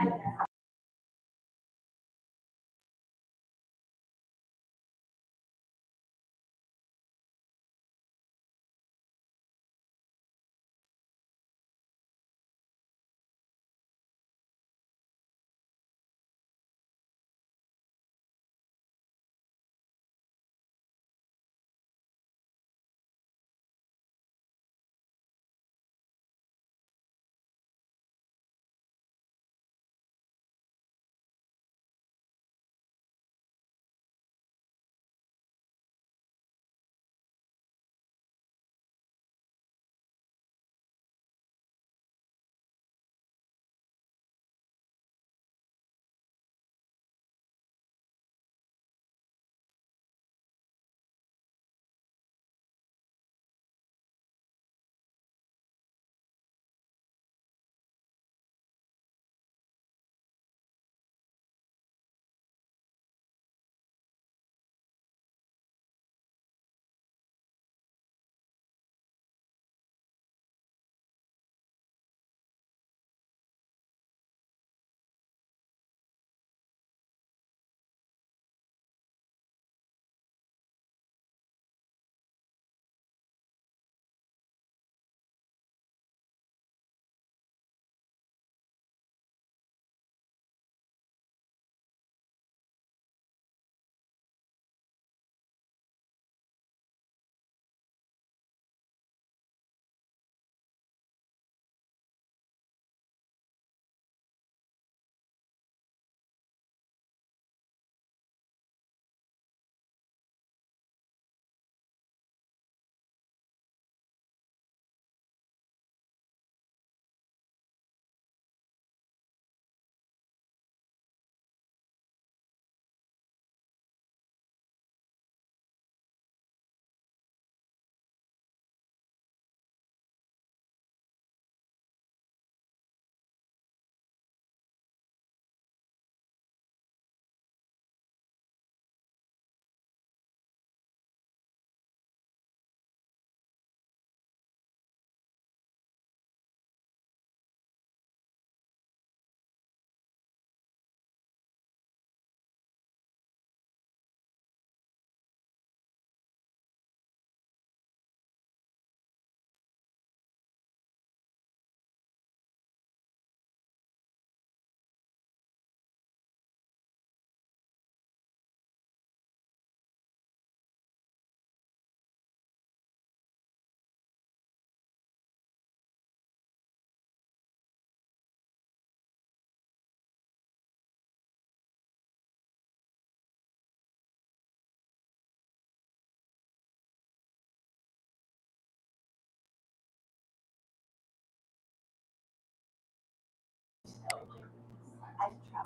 All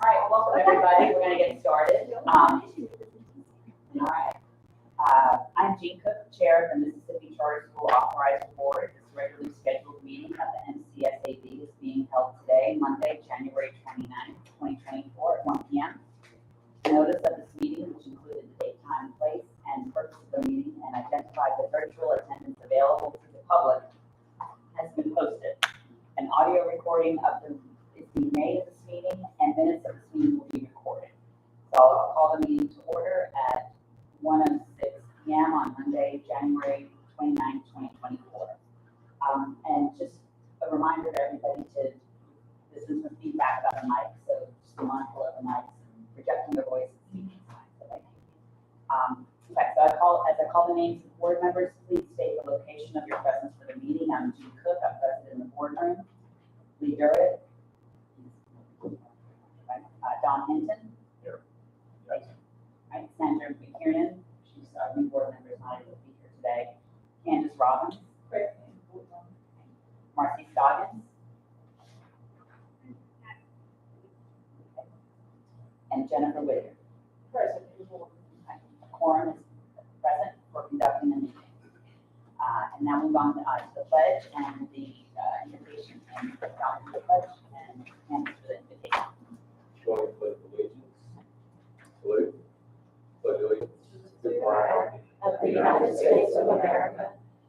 right, well, welcome everybody. We're going to get started. All right. I'm Jean Cook, Chair of the Mississippi Charter School Authorized Board. This regularly scheduled meeting of the MCSAB is being held today, Monday, January 29th, 2024 at 1 p.m. Notice of this meeting, which included the date, time, place, and purpose of the meeting, and identified the virtual attendance available to the public, has been posted. An audio recording of the is being made of this meeting, and minutes of this meeting will be recorded. So I'll call the meeting to order at 1:06 p.m. on Monday, January 29, 2024. And just a reminder to everybody to listen to feedback about the mic, so just be mindful of the mics and projecting their voice and speaking signs. So thank you. Okay, so as I call the names of board members, please state the location of your presence for the meeting. I'm Jean Cook, I'm present in the boardroom. Lee Durrett. Don Hinton. Here. Right, Sandra McKiernan. She's our new board member, is not able to be here today. Candace Robbins. Marcy Scoggins. And Jennifer Whittaker. Present. A quorum is present for conducting the meeting. And now move on to the pledge and the invitation and adopting the pledge and Candace for the invitation. Join pledge allegiance. Salute. Pledge allegiance to the flag of the United States of America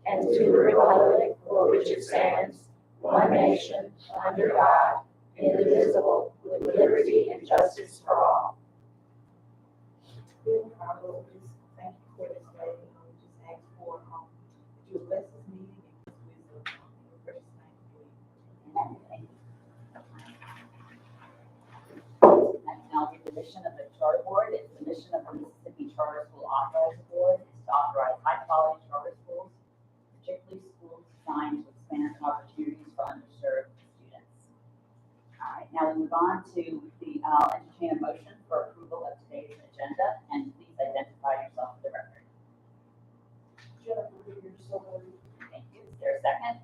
and to the republic for which it stands, one nation, under God, indivisible, will, with liberty and justice for all. Thank you for this day. Just ask for, you bless this meeting and this wisdom in your precious name. Next, now the mission of the charter board. It's the mission of the Mississippi Charter School Authorizing Board is to authorize high-quality charter schools, particularly schools designed to expand opportunities for underserved students. All right, now we move on to the, I'll entertain a motion for approval of today's agenda, and please identify yourself for the record. Jennifer, you're so moved. Thank you. Is there a second?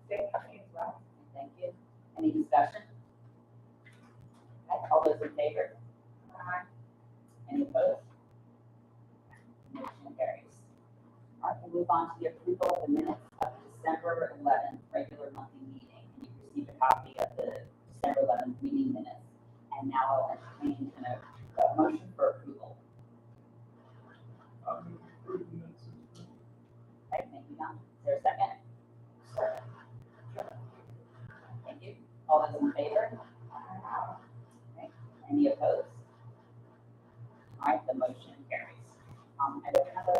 Thank you. Any discussion? Okay, all those in favor? Aye. Any opposed? Motion carries. All right, we'll move on to the approval of the minutes of December 11th regular monthly meeting. You received a copy of the December 11th meeting minutes. And now I'll entertain a motion for approval. Okay, thank you, Don. Is there a second? Thank you. All those in favor? Okay. Any opposed? All right, the motion carries. I don't have a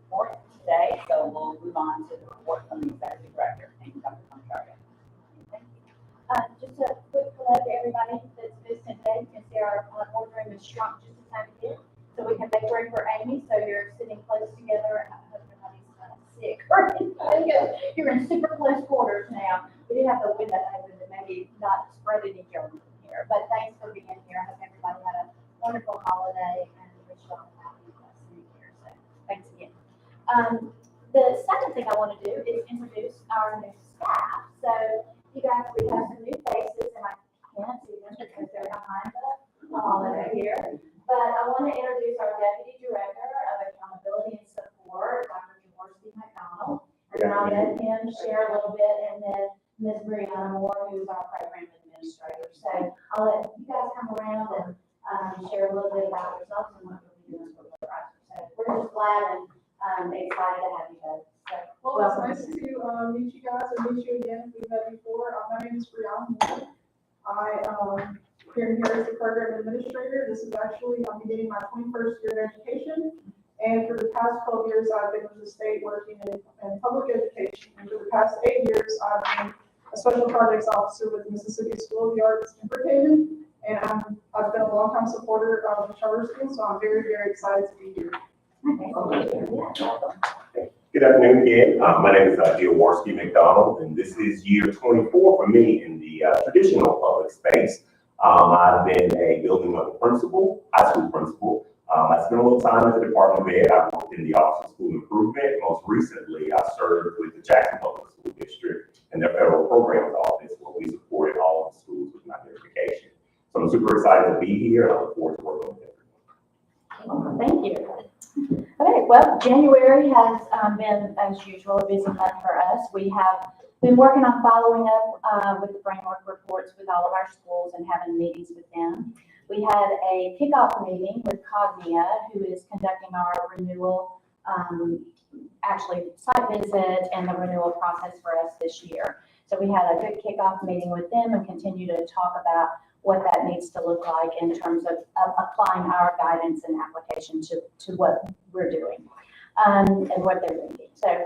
report today, so we'll move on to the report from the executive director. Thank you, Dr. Contrario. Just a quick hello to everybody that's visiting today. You can see our boardroom is shrunk just a tiny bit, so we can make room for Amy. So you're sitting close together, and I hope nobody's sick or anything. You're in super close quarters now. We do have the window open to maybe not spread any germs in here. But thanks for being here. I hope everybody had a wonderful holiday and wish you all a happy blessed new year. So thanks again. The second thing I want to do is introduce our new staff. So you guys, we have some new faces, and I can't see them because they're behind the wall over here. But I want to introduce our Deputy Director of Accountability and Support, Dr. Jaworski McDonald. And I'll let him share a little bit, and then Ms. Brianna Moore, who's our Program Administrator. So I'll let you guys come around and share a little bit about yourselves and what you'll be doing for the rest. So we're just glad and excited to have you guys. So, Well, it's nice to meet you guys and meet you again. We've met before. My name is Brianna Moore. I here as the program administrator. This is actually, I'm beginning my 21st year of education. And for the past 12 years, I've been with the state working in public education. And for the past 8 years, I've been a special projects officer with the Mississippi School of the Arts in Brookhaven. And I've been a longtime supporter of the charter school, so I'm very, very excited to be here. Good afternoon again. My name is Jaworski McDonald, and this is year 24 for me in the traditional public space. I've been a building level principal, high school principal. I spent a little time at the Department of Ed. I worked in the Office of School Improvement. Most recently, I served with the Jackson Public School District in their federal programs office, where we supported all of the schools with my verification. So I'm super excited to be here, and I look forward to working with everyone. Thank you. Okay, well, January has been, as usual, a busy month for us. We have been working on following up with the framework reports with all of our schools and having meetings with them. We had a kickoff meeting with Cognia, who is conducting our renewal, actually site visit and the renewal process for us this year. So we had a good kickoff meeting with them and continue to talk about what that needs to look like in terms of applying our guidance and application to what we're doing and what they're doing. So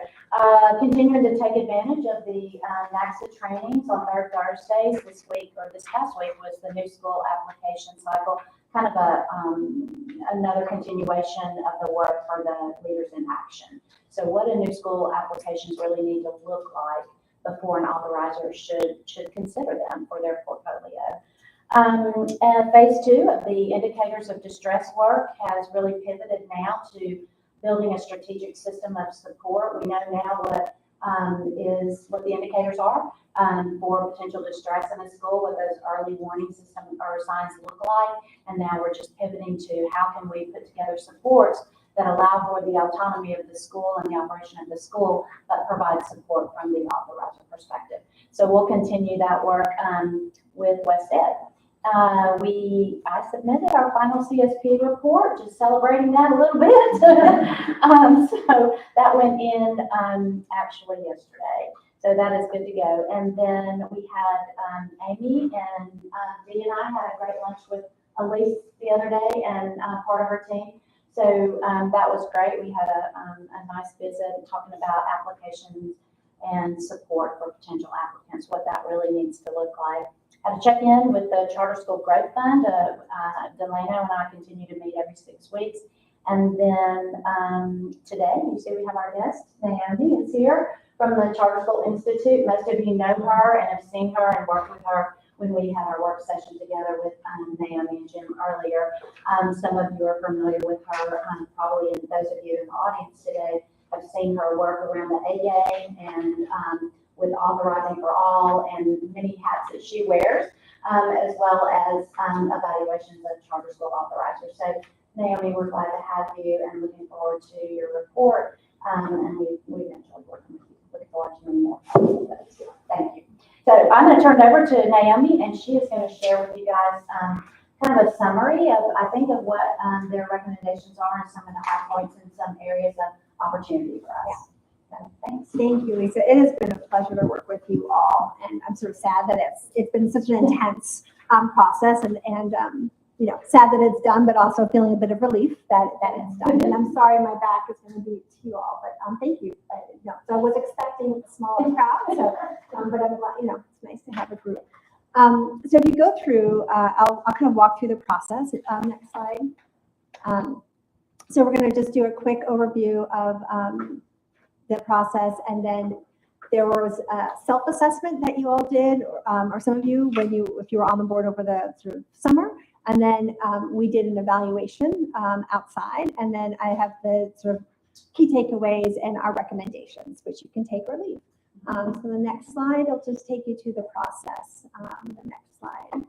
continuing to take advantage of the NACSA trainings on third Thursdays this week, or this past week, was the new school application cycle, kind of another continuation of the work for the Leaders in Action. So what a new school applications really need to look like before an authorizer should consider them for their portfolio. Phase 2 of the indicators of distress work has really pivoted now to building a strategic system of support. We know now what the indicators are for potential distress in a school, what those early warning system or signs look like, and now we're just pivoting to how can we put together supports that allow for the autonomy of the school and the operation of the school, but provide support from the authorizer perspective. So we'll continue that work with West Ed. I submitted our final CSP report, just celebrating that a little bit. So that went in actually yesterday. So that is good to go. And then we had Amy and Dee and I had a great lunch with Elise the other day and part of her team. So that was great. We had a nice visit talking about applications and support for potential applicants, what that really needs to look like. Had a check-in with the Charter School Growth Fund. Delano and I continue to meet every 6 weeks. And then today, you see we have our guest, Naomi is here from the Charter School Institute. Most of you know her and have seen her and worked with her when we had our work session together with Naomi and Jim earlier. Some of you are familiar with her, probably, and those of you in the audience today have seen her work around the AA and with Authorizing for All and many hats that she wears, as well as evaluations of charter school authorizers. So Naomi, we're glad to have you and looking forward to your report. And we've enjoyed working with you. Looking forward to many more. Thank you. So I'm going to turn it over to Naomi, and she is going to share with you guys kind of a summary of, I think, of what their recommendations are and some of the high points in some areas of opportunity for us. So, thanks. Thank you, Lisa. It has been a pleasure to work with you all, and I'm sort of sad that it's been such an intense process, and you know, sad that it's done, but also feeling a bit of relief that it's done. And I'm sorry my back is going to be to you all, but thank you. So I was expecting a smaller crowd, so but I'm glad, you know, it's nice to have a group. So if you go through, I'll kind of walk through the process. Next slide. So we're going to just do a quick overview of the process, and then there was a self-assessment that you all did, or some of you, if you were on the board over the sort of summer. And then we did an evaluation outside, and then I have the sort of key takeaways and our recommendations, which you can take or leave. So the next slide, I'll just take you to the process. The next slide.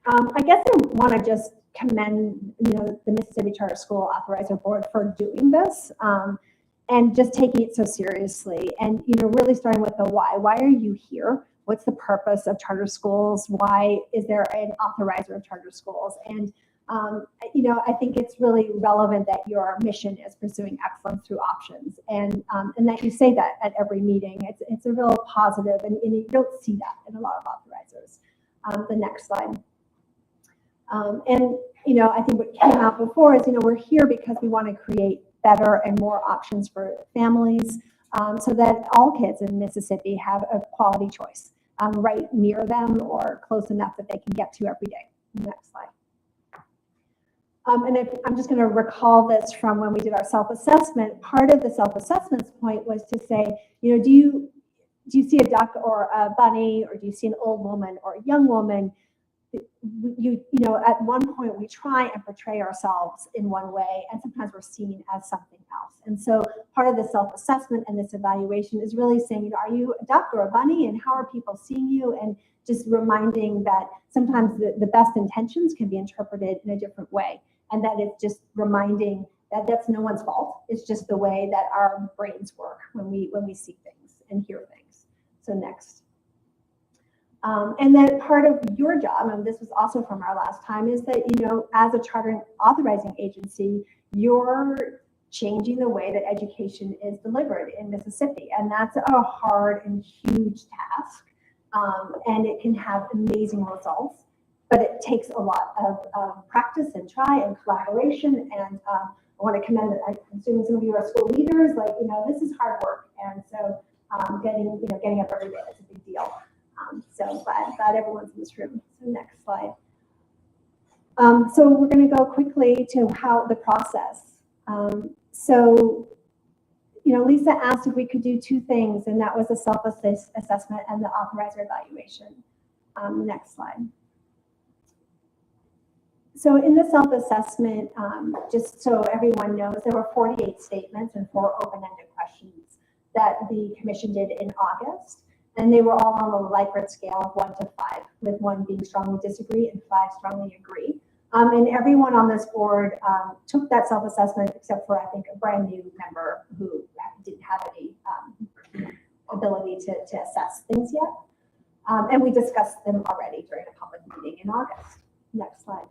I guess I want to just commend, you know, the Mississippi Charter School Authorizer Board for doing this and just taking it so seriously, and, you know, really starting with the why. Why are you here? What's the purpose of charter schools? Why is there an authorizer of charter schools? And, you know, I think it's really relevant that your mission is pursuing excellence through options, and that you say that at every meeting. It's a real positive, and you don't see that in a lot of authorizers. The next slide. And, you know, I think what came out before is, you know, we're here because we want to create better and more options for families, so that all kids in Mississippi have a quality choice right near them or close enough that they can get to every day. Next slide. And I'm just going to recall this from when we did our self-assessment. Part of the self-assessment's point was to say, you know, do you see a duck or a bunny, or do you see an old woman or a young woman? You know, at one point we try and portray ourselves in one way, and sometimes we're seen as something else. And so part of the self-assessment and this evaluation is really saying, you know, are you a duck or a bunny, and how are people seeing you? And just reminding that sometimes the best intentions can be interpreted in a different way, and that it's just reminding that that's no one's fault. It's just the way that our brains work when we see things and hear things. So next. And then part of your job, and this was also from our last time, is that, you know, as a charter authorizing agency, you're changing the way that education is delivered in Mississippi. And that's a hard and huge task. And it can have amazing results, but it takes a lot of practice and try and collaboration. And I want to commend, I'm assuming some of you are school leaders, like, you know, this is hard work. And so getting up every day is a big deal. So glad everyone's in this room. So next slide. So we're going to go quickly to how the process. So, you know, Lisa asked if we could do two things, and that was the self-assessment and the authorizer evaluation. Next slide. So in the self-assessment, just so everyone knows, there were 48 statements and 4 open-ended questions that the commission did in August. And they were all on a Likert scale of 1 to 5, with 1 being strongly disagree and 5 strongly agree. And everyone on this board took that self-assessment, except for, I think, a brand new member who didn't have any ability to assess things yet. And we discussed them already during a public meeting in August. Next slide.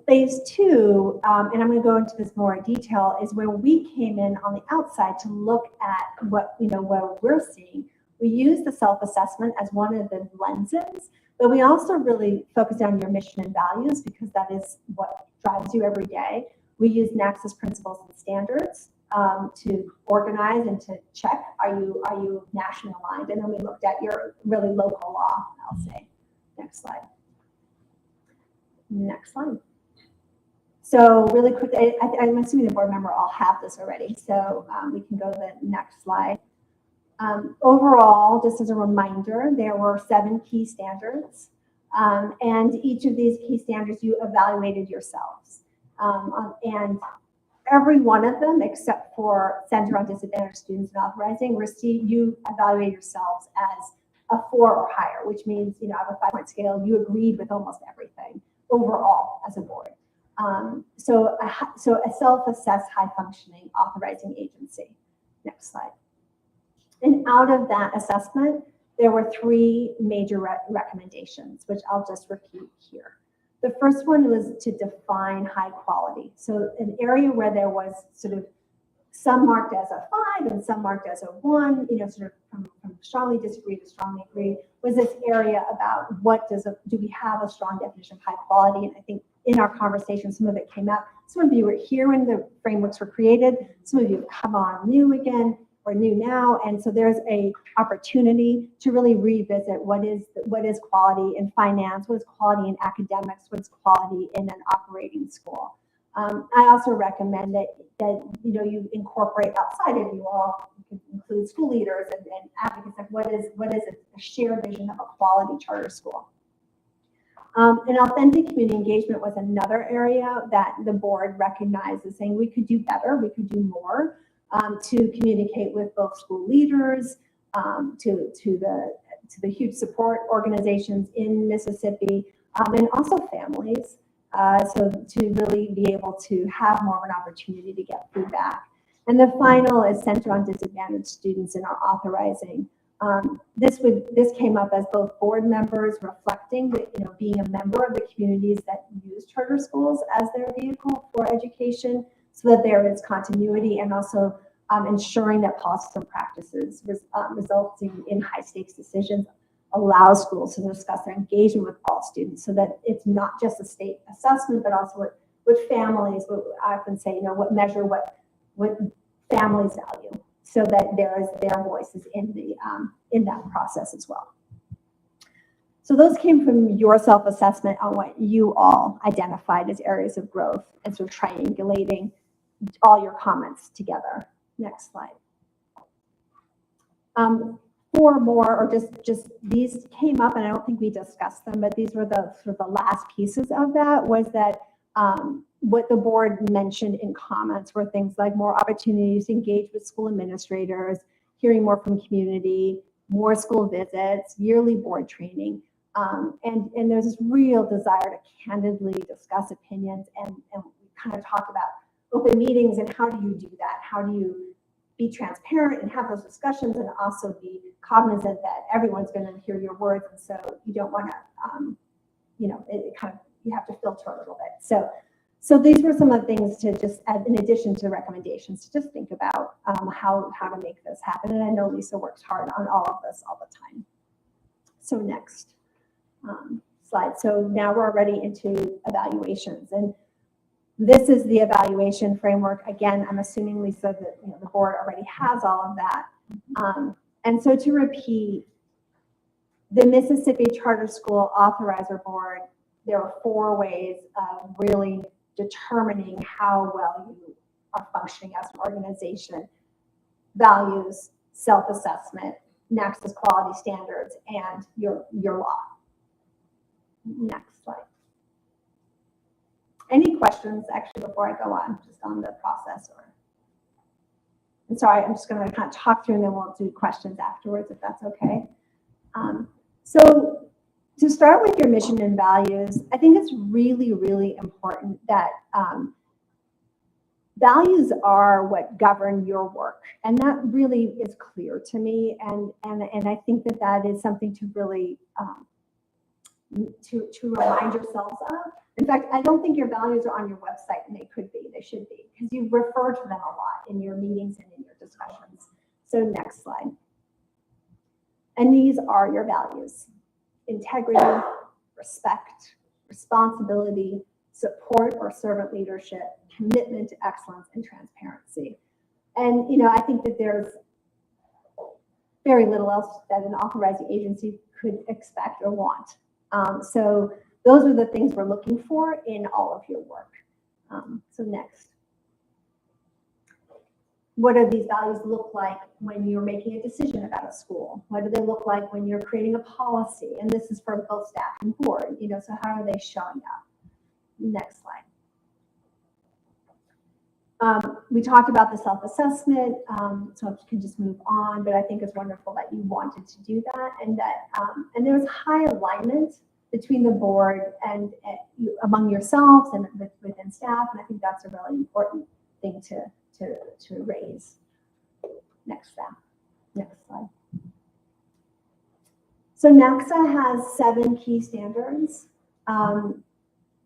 Phase two, and I'm going to go into this more in detail, is where we came in on the outside to look at what we're seeing. We use the self-assessment as one of the lenses, but we also really focus on your mission and values because that is what drives you every day. We use NACS's principles and standards to organize and to check, are you nationally aligned? And then we looked at your really local law, I'll say. Next slide. Next slide. So really quick, I'm assuming the board member all have this already, so we can go to the next slide. Overall, just as a reminder, there were 7 key standards, and each of these key standards you evaluated yourselves. And every one of them, except for Center on Disadvantaged Students and Authorizing, you evaluate yourselves as a 4 or higher, which means, out of a 5-point scale, you agreed with almost everything overall as a board. So a self-assessed high-functioning authorizing agency. Next slide. And out of that assessment, there were 3 major recommendations, which I'll just repeat here. The first one was to define high quality. So an area where there was sort of some marked as a 5 and some marked as a 1, sort of from strongly disagree to strongly agree, was this area about do we have a strong definition of high quality? And I think in our conversation, some of it came out. Some of you were here when the frameworks were created. Some of you have come on new again or new now. And so there's a opportunity to really revisit what is quality in finance, what is quality in academics, what is quality in an operating school. I also recommend that you incorporate outside of you all, you can include school leaders and advocates, like what is a shared vision of a quality charter school. And authentic community engagement was another area that the board recognized as saying we could do better, we could do more to communicate with both school leaders, to the huge support organizations in Mississippi, and also families. So to really be able to have more of an opportunity to get feedback. And the final is Center on Disadvantaged Students in our authorizing. This came up as both board members reflecting that, being a member of the communities that use charter schools as their vehicle for education, so that there is continuity, and also ensuring that policies and practices resulting in high stakes decisions allow schools to discuss their engagement with all students, so that it's not just a state assessment, but also with families. What I often say, what measure what families value, so that their voices in that process as well. So those came from your self-assessment on what you all identified as areas of growth, and sort of triangulating all your comments together. Next slide. 4 more, or just these came up, and I don't think we discussed them, but these were the sort of the last pieces of that, was that what the board mentioned in comments were things like more opportunities to engage with school administrators, hearing more from community, more school visits, yearly board training, and there's this real desire to candidly discuss opinions, and we kind of talk about open meetings and how do you do that? How do you be transparent and have those discussions, and also be cognizant that everyone's going to hear your words, and so you don't want to, you have to filter a little bit. So these were some of the things to just add, in addition to the recommendations, to just think about how to make this happen. And I know Lisa works hard on all of this all the time. So next slide. So now we're already into evaluations, and this is the evaluation framework. Again, I'm assuming, Lisa, that the board already has all of that. And so to repeat, the Mississippi Charter School Authorizer Board, there are 4 ways of really determining how well you are functioning as an organization: values, self-assessment, NACS's quality standards, and your law. Next slide. Any questions, actually, before I go on, just on the process? I'm sorry, I'm just going to kind of talk through, and then we'll do questions afterwards, if that's okay. So to start with your mission and values, I think it's really, really important that values are what govern your work, and that really is clear to me, and I think that is something to really to remind yourselves of. In fact, I don't think your values are on your website, and they could be, they should be, because you refer to them a lot in your meetings and in your discussions. So next slide. And these are your values: integrity, respect, responsibility, support or servant leadership, commitment to excellence, and transparency. And, you know, I think that there's very little else that an authorizing agency could expect or want. So those are the things we're looking for in all of your work. So next. What do these values look like when you're making a decision about a school? What do they look like when you're creating a policy? And this is for both staff and board, you know, so how are they showing up? Next slide. We talked about the self-assessment, so I can just move on, but I think it's wonderful that you wanted to do that, and that and there's high alignment between the board and among yourselves and within staff, and I think that's a really important thing to raise. Next slide. So NACSA has 7 key standards: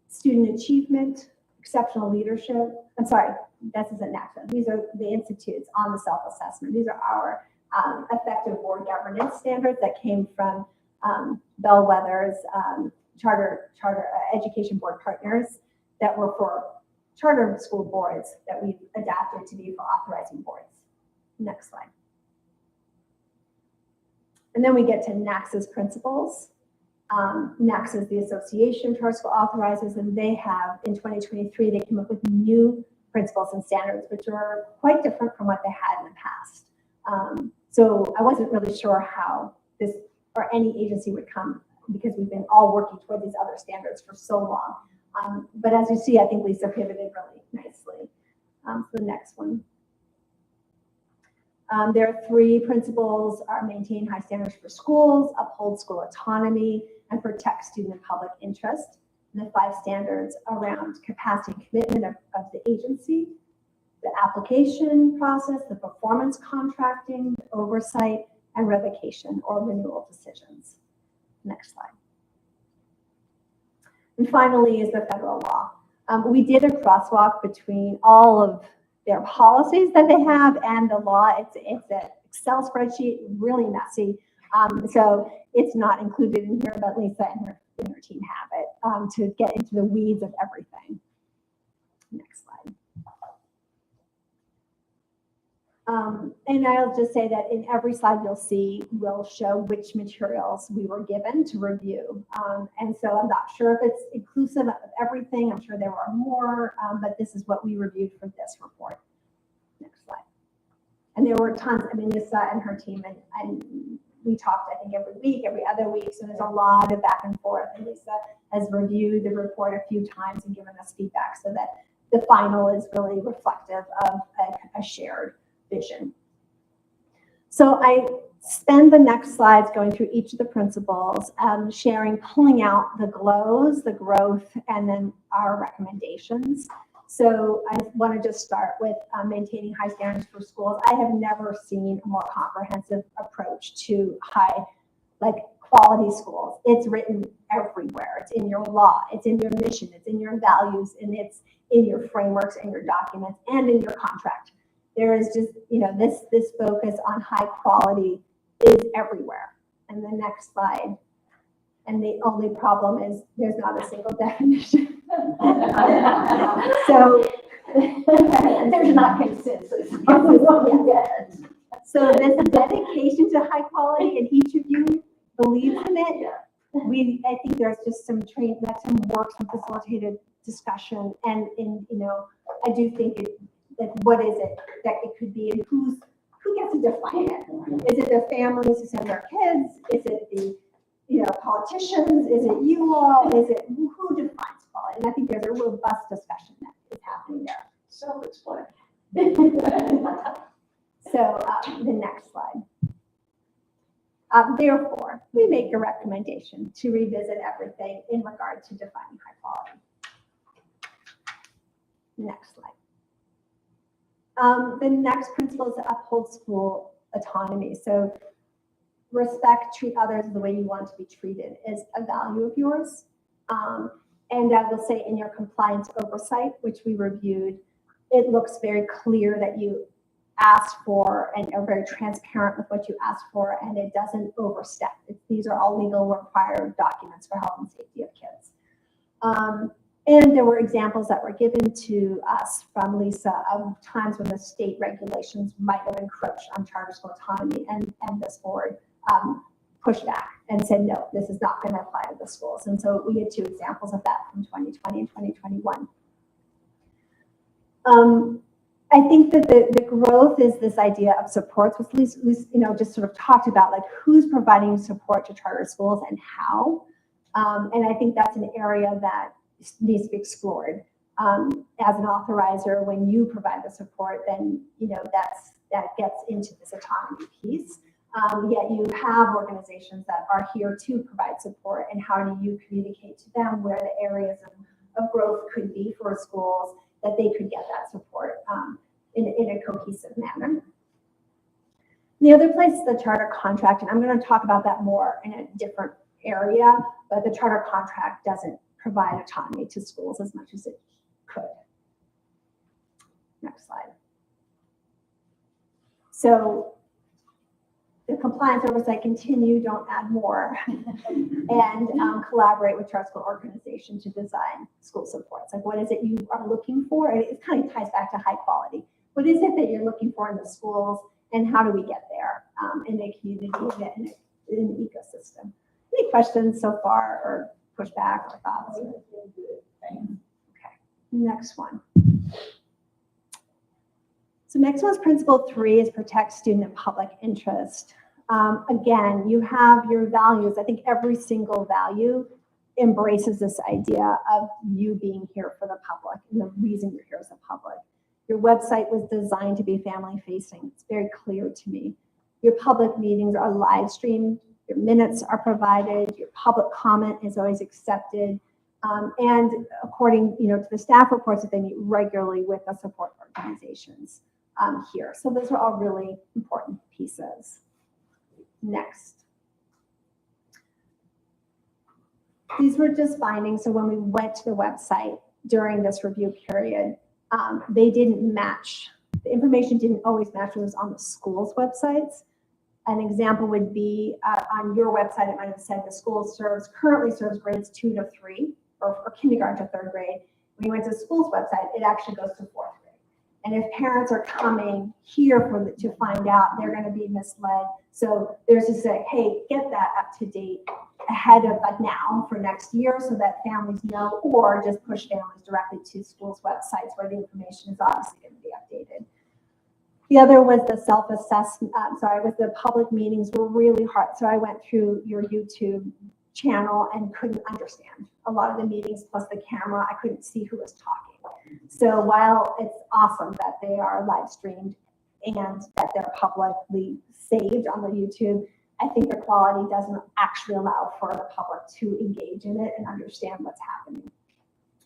student achievement, exceptional leadership. I'm sorry, this isn't NACSA. These are the institutes on the self-assessment. These are our effective board governance standards that came from Bellwether's charter education board partners that were for charter school boards that we've adapted to be for authorizing boards. Next slide. And then we get to NACSA's principles. NACSA is the Association of Charter School Authorizers, and they have, in 2023, they came up with new principles and standards, which are quite different from what they had in the past. So I wasn't really sure how this or any agency would come, because we've been all working toward these other standards for so long. But as you see, I think Lisa pivoted really nicely. So the next one. There are 3 principles: are maintain high standards for schools, uphold school autonomy, and protect student and public interest. And the 5 standards around capacity and commitment of the agency, the application process, the performance contracting, the oversight, and revocation or renewal decisions. Next slide. And finally is the federal law. We did a crosswalk between all of their policies that they have and the law. It's an Excel spreadsheet, really messy. So it's not included in here, but Lisa and her team have it to get into the weeds of everything. Next slide. And I'll just say that in every slide you'll see, we'll show which materials we were given to review. And so I'm not sure if it's inclusive of everything. I'm sure there are more, but this is what we reviewed for this report. Next slide. And there were tons. I mean, Lisa and her team, and we talked, I think, every week, every other week. So there's a lot of back and forth. And Lisa has reviewed the report a few times and given us feedback so that the final is really reflective of a shared vision. So I spend the next slides going through each of the principles, sharing, pulling out the GLOWs, the growth, and then our recommendations. So I want to just start with maintaining high standards for schools. I have never seen a more comprehensive approach to quality schools. It's written everywhere. It's in your law, it's in your mission, it's in your values, and it's in your frameworks and your documents and in your contract. There is just, this focus on high quality is everywhere. And the next slide. And the only problem is there's not a single definition. So There's not consensus. So this dedication to high quality, and each of you believes in it. I think there's just some work, some facilitated discussion, and I do think what is it that it could be, and who gets to define it? Is it the families who send their kids? Is it the politicians? Is it you all? Is it who defines quality? And I think there's a robust discussion that is happening there. Self-explanatory. So the next slide. Therefore, we make a recommendation to revisit everything in regard to defining high quality. Next slide. The next principle is to uphold school autonomy. So respect, treat others the way you want to be treated is a value of yours. And I will say in your compliance oversight, which we reviewed, it looks very clear that you asked for and are very transparent with what you asked for, and it doesn't overstep. These are all legal required documents for health and safety of kids. And there were examples that were given to us from Lisa of times when the state regulations might have encroached on charter school autonomy, and this board pushed back and said, no, this is not going to apply to the schools. And so we had two examples of that from 2020 and 2021. I think that the growth is this idea of supports, which Lisa, just sort of talked about, like who's providing support to charter schools and how. And I think that's an area that needs to be explored. As an authorizer, when you provide the support, then that gets into this autonomy piece. Yet you have organizations that are here to provide support, and how do you communicate to them where the areas of growth could be for schools, that they could get that support in a cohesive manner. The other place is the charter contract, and I'm going to talk about that more in a different area, but the charter contract doesn't provide autonomy to schools as much as it could. Next slide. So the compliance oversight continue, don't add more, and collaborate with charter school organization to design school supports. Like, what is it you are looking for? And it kind of ties back to high quality. What is it that you're looking for in the schools, and how do we get there in a community, in an ecosystem? Any questions so far, or pushback or thoughts? Okay, next one. So next one's principle 3 is protect student and public interest. Again, you have your values. I think every single value embraces this idea of you being here for the public and the reason you're here as a public. Your website was designed to be family facing. It's very clear to me. Your public meetings are live streamed. Your minutes are provided. Your public comment is always accepted. And according to the staff reports, that they meet regularly with the support organizations here. So those are all really important pieces. Next. These were just findings. So when we went to the website during this review period, they didn't match. The information didn't always match what was on the school's websites. An example would be on your website, it might have said the school currently serves grades 2 to 3 or kindergarten to 3rd grade. When you went to the school's website, it actually goes to 4th grade. And if parents are coming here to find out, they're going to be misled. So there's to say, hey, get that up to date ahead of now for next year so that families know, or just push families directly to schools' websites where the information is obviously going to be updated. The other was the self-assessment, was the public meetings were really hard. So I went through your YouTube channel and couldn't understand a lot of the meetings, plus the camera, I couldn't see who was talking. So while it's awesome that they are live streamed and that they're publicly saved on the YouTube, I think the quality doesn't actually allow for the public to engage in it and understand what's happening.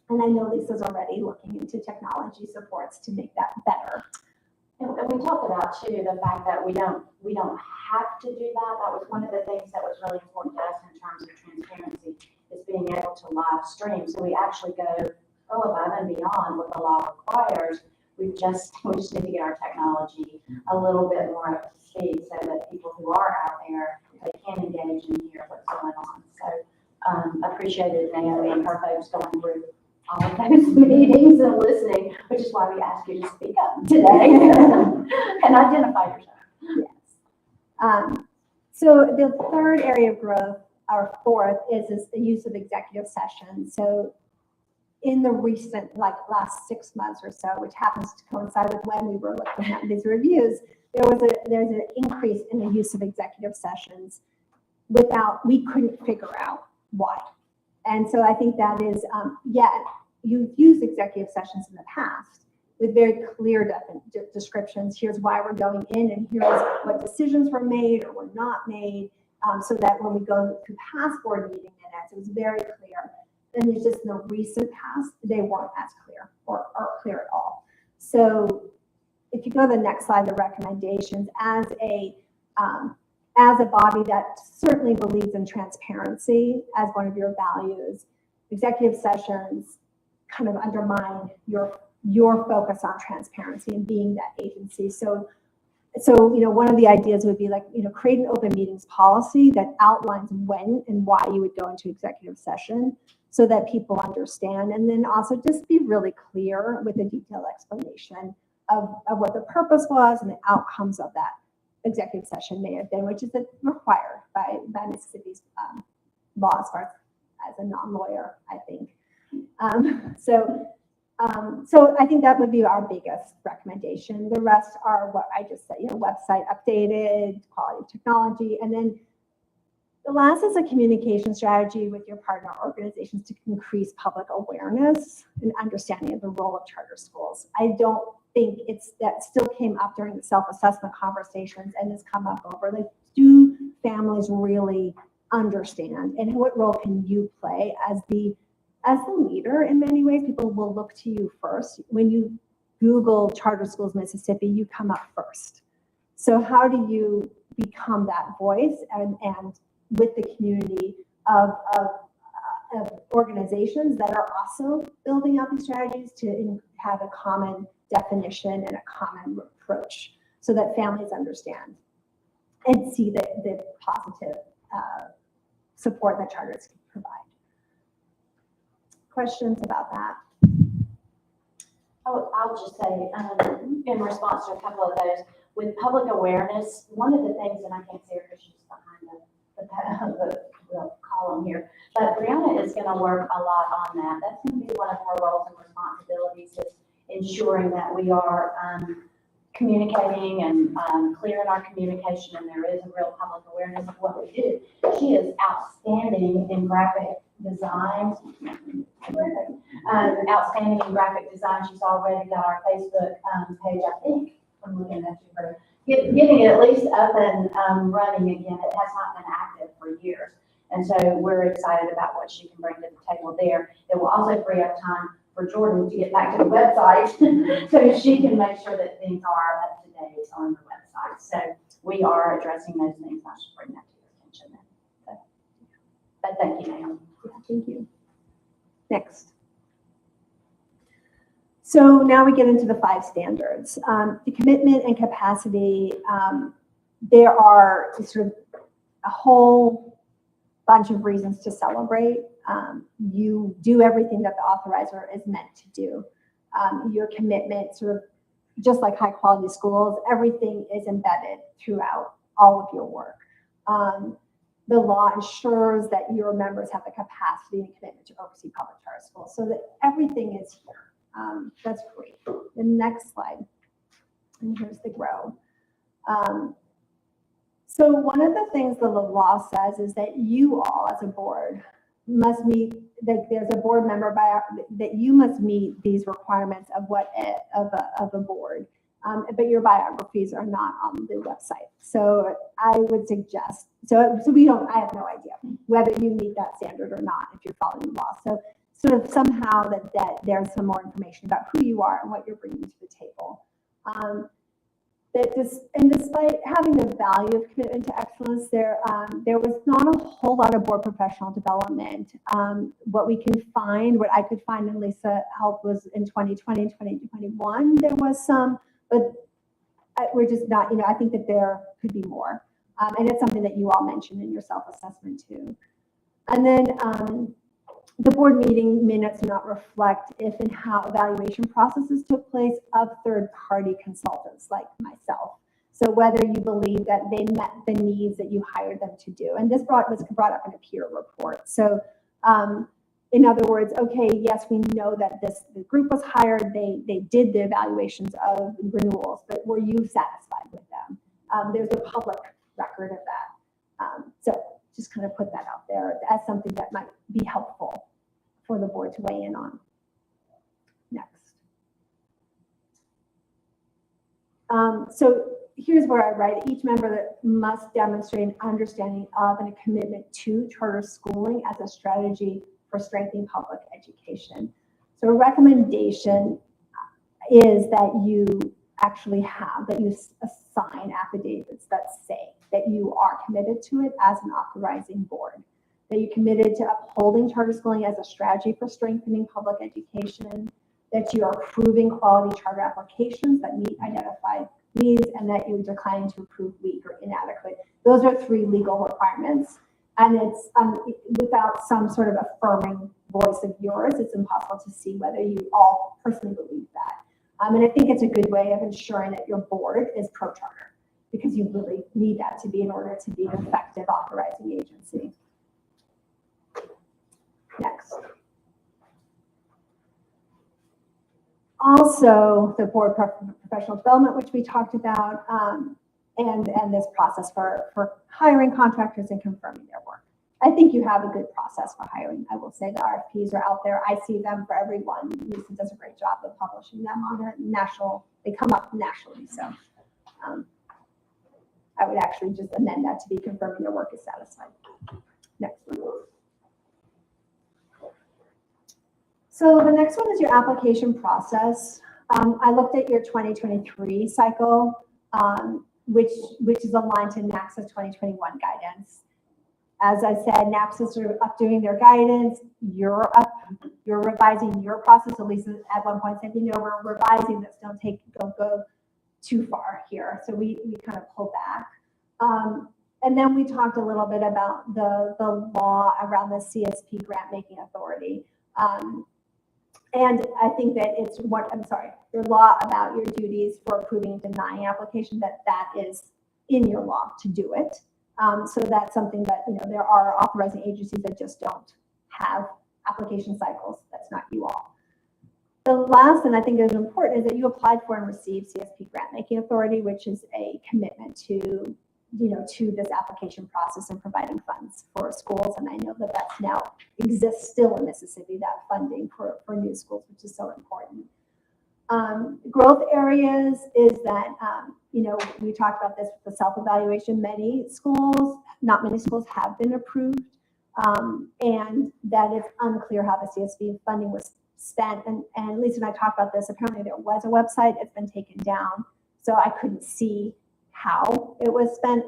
And I know Lisa's already looking into technology supports to make that better. And we talked about too the fact that we don't have to do that. That was one of the things that was really important to us in terms of transparency, is being able to live stream. So we actually go above and beyond what the law requires. We just need to get our technology a little bit more up to speed so that people who are out there, they can engage and hear what's going on. So appreciated Naomi and her folks going through all of those meetings and listening, which is why we ask you to speak up today and identify yourself. Yes. So the third area of growth, our fourth, is the use of executive sessions. So in the recent, last 6 months or so, which happens to coincide with when we were looking at these reviews, there's an increase in the use of executive sessions we couldn't figure out why. And so I think that is, you've used executive sessions in the past with very clear descriptions. Here's why we're going in, and here's what decisions were made or were not made, so that when we go to past board meeting minutes, it was very clear. And there's just no recent past, they weren't as clear or clear at all. So if you go to the next slide, the recommendations, as as a body that certainly believes in transparency as one of your values, executive sessions kind of undermine your focus on transparency and being that agency. So, one of the ideas would be like, create an open meetings policy that outlines when and why you would go into executive session so that people understand. And then also just be really clear with a detailed explanation of what the purpose was and the outcomes of that executive session may have been, which is required by Mississippi's law as far as a non-lawyer, I think. So I think that would be our biggest recommendation. The rest are what I just said, website updated, quality of technology. And then the last is a communication strategy with your partner organizations to increase public awareness and understanding of the role of charter schools. I don't think that still came up during the self-assessment conversations and has come up over, like, do families really understand, and what role can you play as the leader? In many ways, people will look to you first. When you Google Charter Schools Mississippi, you come up first. So how do you become that voice and with the community of organizations that are also building out these strategies to have a common definition and a common approach so that families understand and see the positive support that charters can provide. Questions about that? I'll just say, in response to a couple of those, with public awareness, one of the things, and I can't see her because she's behind the column here, but Brianna is going to work a lot on that. That's going to be one of her roles and responsibilities, is ensuring that we are communicating and clear in our communication, and there is a real public awareness of what we do. She is outstanding in graphic design. Outstanding in graphic design. She's already got our Facebook page, I think. I'm looking at you for getting it at least up and running again. It has not been active for years. And so we're excited about what she can bring to the table there. It will also free up time for Jordan to get back to the website so she can make sure that things are up to date on the website. So we are addressing those things. I should bring that to your attention then. So, but thank you, ma'am. Thank you. Next. So now we get into the 5 standards. The commitment and capacity, there are sort of a whole bunch of reasons to celebrate. You do everything that the authorizer is meant to do. Your commitment, sort of just like high quality schools, everything is embedded throughout all of your work. The law ensures that your members have the capacity and commitment to oversee public charter schools, so that everything is here. That's great. The next slide, and here's the grow. So one of the things that the law says is that you all, as a board, must meet. Like, there's a board member that you must meet these requirements of a board. But your biographies are not on the website. So I would suggest, I have no idea whether you meet that standard or not if you're following the law. So sort of somehow that there's some more information about who you are and what you're bringing to the table. And despite having the value of commitment to excellence, there was not a whole lot of board professional development. What I could find, and Lisa helped, was in 2020 and 2021, there was some, but we're just not, I think that there could be more. And it's something that you all mentioned in your self-assessment too. And then the board meeting minutes do not reflect if and how evaluation processes took place of third-party consultants like myself. So whether you believe that they met the needs that you hired them to do. And this was brought up in a peer report. So in other words, okay, yes, we know that the group was hired, they did the evaluations of renewals, but were you satisfied with them? There's a public record of that. So just kind of put that out there as something that might be helpful for the board to weigh in on. Next. So here's where I write, each member that must demonstrate an understanding of and a commitment to charter schooling as a strategy for strengthening public education. So a recommendation is that you actually that you assign affidavits that say that you are committed to it as an authorizing board, that you're committed to upholding charter schooling as a strategy for strengthening public education, that you are approving quality charter applications that meet identified needs, and that you're declining to approve weak or inadequate. Those are 3 legal requirements. And it's without some sort of affirming voice of yours, it's impossible to see whether you all personally believe that. And I think it's a good way of ensuring that your board is pro-charter, because you really need that to be in order to be an effective authorizing agency. Next. Also, the board professional development, which we talked about, and this process for hiring contractors and confirming their work. I think you have a good process for hiring. I will say the RFPs are out there. I see them for everyone. Lisa does a great job of publishing them on a national, they come up nationally. So I would actually just amend that to be confirming your work is satisfied. Next one. So the next one is your application process. I looked at your 2023 cycle, which is aligned to NACSA's 2021 guidance. As I said, NACSA is sort of updating their guidance. You're revising your process. At least at one point said, we're revising this. Don't go too far here. So we kind of pull back. And then we talked a little bit about the law around the CSP grant making authority. And I think that your law about your duties for approving and denying application, that is in your law to do it. So that's something that, there are authorizing agencies that just don't have application cycles. That's not you all. The last, and I think is important, is that you applied for and received CSP grant making authority, which is a commitment to this application process and providing funds for schools. And I know that that's now exists still in Mississippi, that funding for new schools, which is so important. Growth areas is that, we talked about this with the self-evaluation. Not many schools have been approved. And that it's unclear how the CSP funding was spent. And Lisa and I talked about this. Apparently there was a website, it's been taken down. So I couldn't see how it was spent.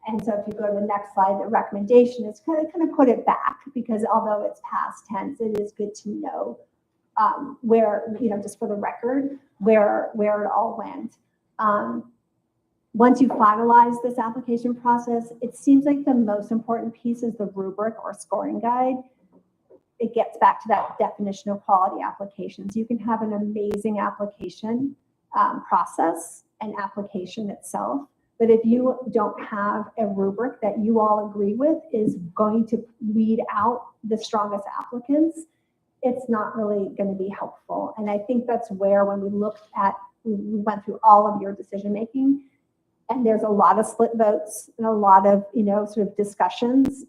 And so if you go to the next slide, the recommendation is kind of put it back, because although it's past tense, it is good to know where, just for the record, where it all went. Once you finalize this application process, it seems like the most important piece is the rubric or scoring guide. It gets back to that definition of quality applications. You can have an amazing application process and application itself, but if you don't have a rubric that you all agree with is going to weed out the strongest applicants, it's not really going to be helpful. And I think that's where, when we went through all of your decision making, and there's a lot of split votes and a lot of, sort of discussions,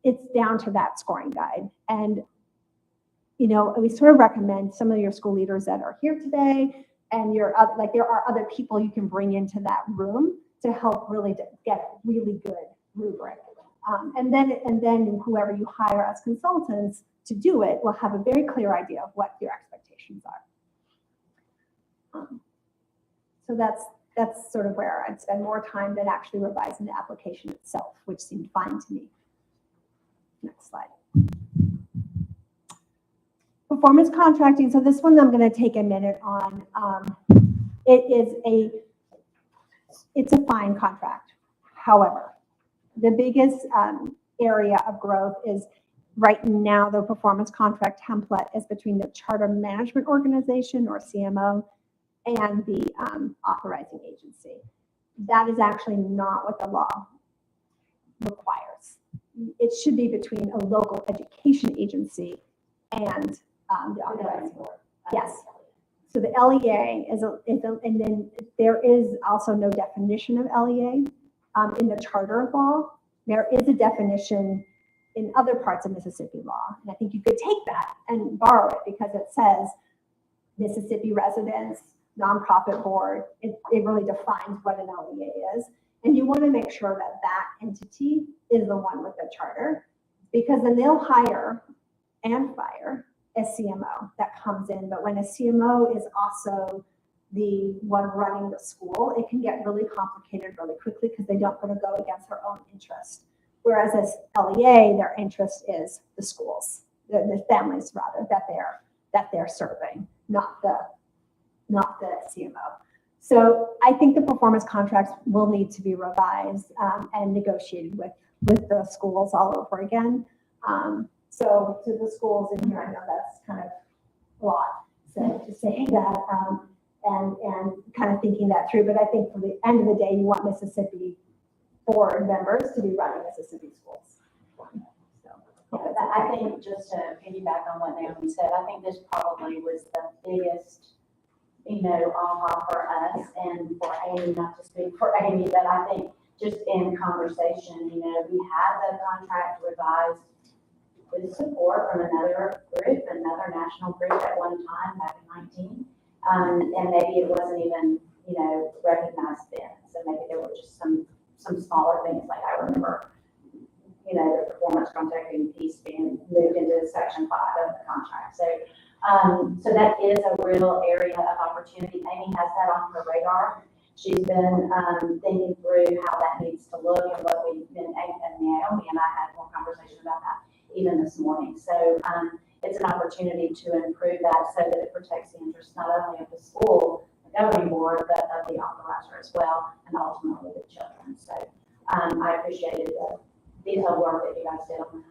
it's down to that scoring guide. And, we sort of recommend some of your school leaders that are here today, and there are other people you can bring into that room to help really get a really good rubric. And then whoever you hire as consultants to do it will have a very clear idea of what your expectations are. So that's sort of where I'd spend more time than actually revising the application itself, which seemed fine to me. Next slide. Performance contracting. So this one I'm going to take a minute on. It's a fine contract. However, the biggest area of growth is right now the performance contract template is between the Charter Management Organization, or CMO, and the authorizing agency. That is actually not what the law requires. It should be between a local education agency and the authorizing board. Yes. So the LEA and then there is also no definition of LEA in the charter law. There is a definition in other parts of Mississippi law, and I think you could take that and borrow it, because it says Mississippi residents, nonprofit board. It really defines what an LEA is, and you want to make sure that that entity is the one with the charter, because then they'll hire and fire a CMO that comes in. But when a CMO is also the one running the school, it can get really complicated really quickly because they don't want to go against their own interest. Whereas as LEA, their interest is the schools, the families rather, that they're serving, not the CMO. So I think the performance contracts will need to be revised and negotiated with the schools all over again. So to the schools in here, I know that's kind of a lot to say that and kind of thinking that through. But I think for the end of the day, you want Mississippi board members to be running Mississippi schools. So, Yeah, I think just to piggyback on what Naomi said, I think this probably was the biggest, aha for us and for Amy, not to speak for Amy, but I think just in conversation, we had the contract revised with support from another group, another national group at one time back in 19. And maybe it wasn't even, recognized then. So maybe there were just some smaller things, like I remember, the performance contracting piece being moved into section 5 of the contract. So that is a real area of opportunity. Amy has that on her radar. She's been thinking through how that needs to look and what we've been, and Naomi and I had more conversation about that even this morning. So it's an opportunity to improve that so that it protects the interests not only of the school, the governing board, but of the authorizer as well, and ultimately the children. So I appreciated the detailed work that you guys did on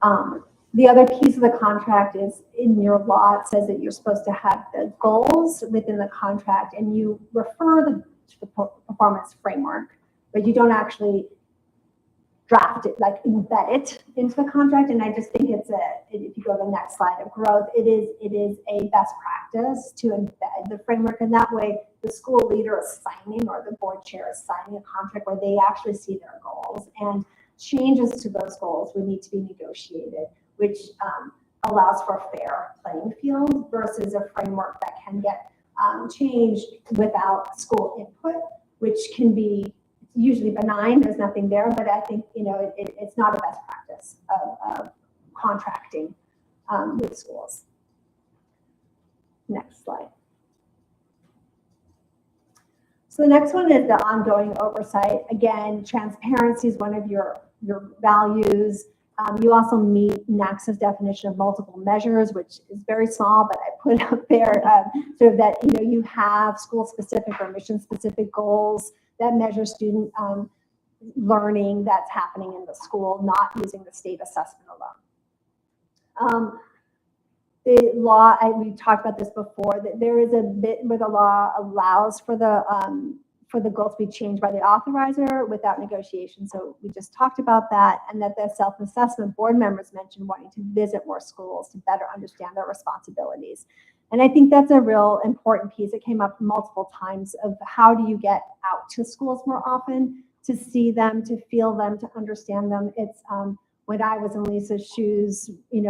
that. The other piece of the contract is in your law, it says that you're supposed to have the goals within the contract and you refer to the performance framework, but you don't actually draft it, like embed it into the contract. And I just think if you go to the next slide of growth, it is a best practice to embed the framework. And that way the school leader is signing or the board chair is signing a contract where they actually see their goals, and changes to those goals would need to be negotiated, which allows for a fair playing field versus a framework that can get changed without school input, which can be usually benign. There's nothing there, but I think, it's not a best practice of contracting with schools. Next slide. So the next one is the ongoing oversight. Again, transparency is one of your values. You also meet NACSA's definition of multiple measures, which is very small, but I put up there sort of that, you have school-specific or mission-specific goals that measure student learning that's happening in the school, not using the state assessment alone. The law, we talked about this before, that there is a bit where the law allows for the goal to be changed by the authorizer without negotiation. So we just talked about that, and that the self-assessment board members mentioned wanting to visit more schools to better understand their responsibilities. And I think that's a real important piece. It came up multiple times of how do you get out to schools more often, to see them, to feel them, to understand them. It's when I was in Lisa's shoes, and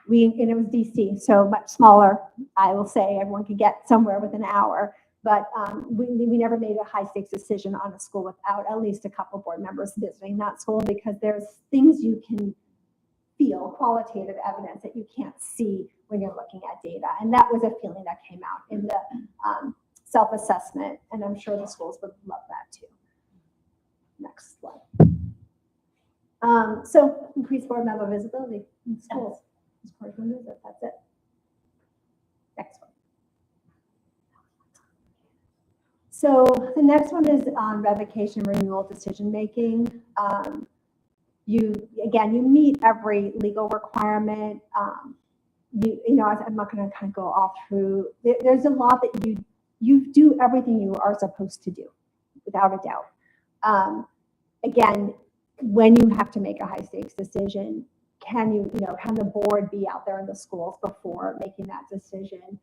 it was DC, so much smaller. I will say everyone could get somewhere within an hour. But we never made a high stakes decision on a school without at least a couple board members visiting that school, because there's things you can feel, qualitative evidence that you can't see when you're looking at data. And that was a feeling that came out in the self-assessment, and I'm sure the schools would love that too. Next slide. So increased board member visibility in schools. That's it. Next one. So the next one is on revocation renewal decision-making. You meet every legal requirement. I'm not going to kind of go all through. There's a law that you do everything you are supposed to do, without a doubt. Again, when you have to make a high-stakes decision, can the board be out there in the schools before making that decision?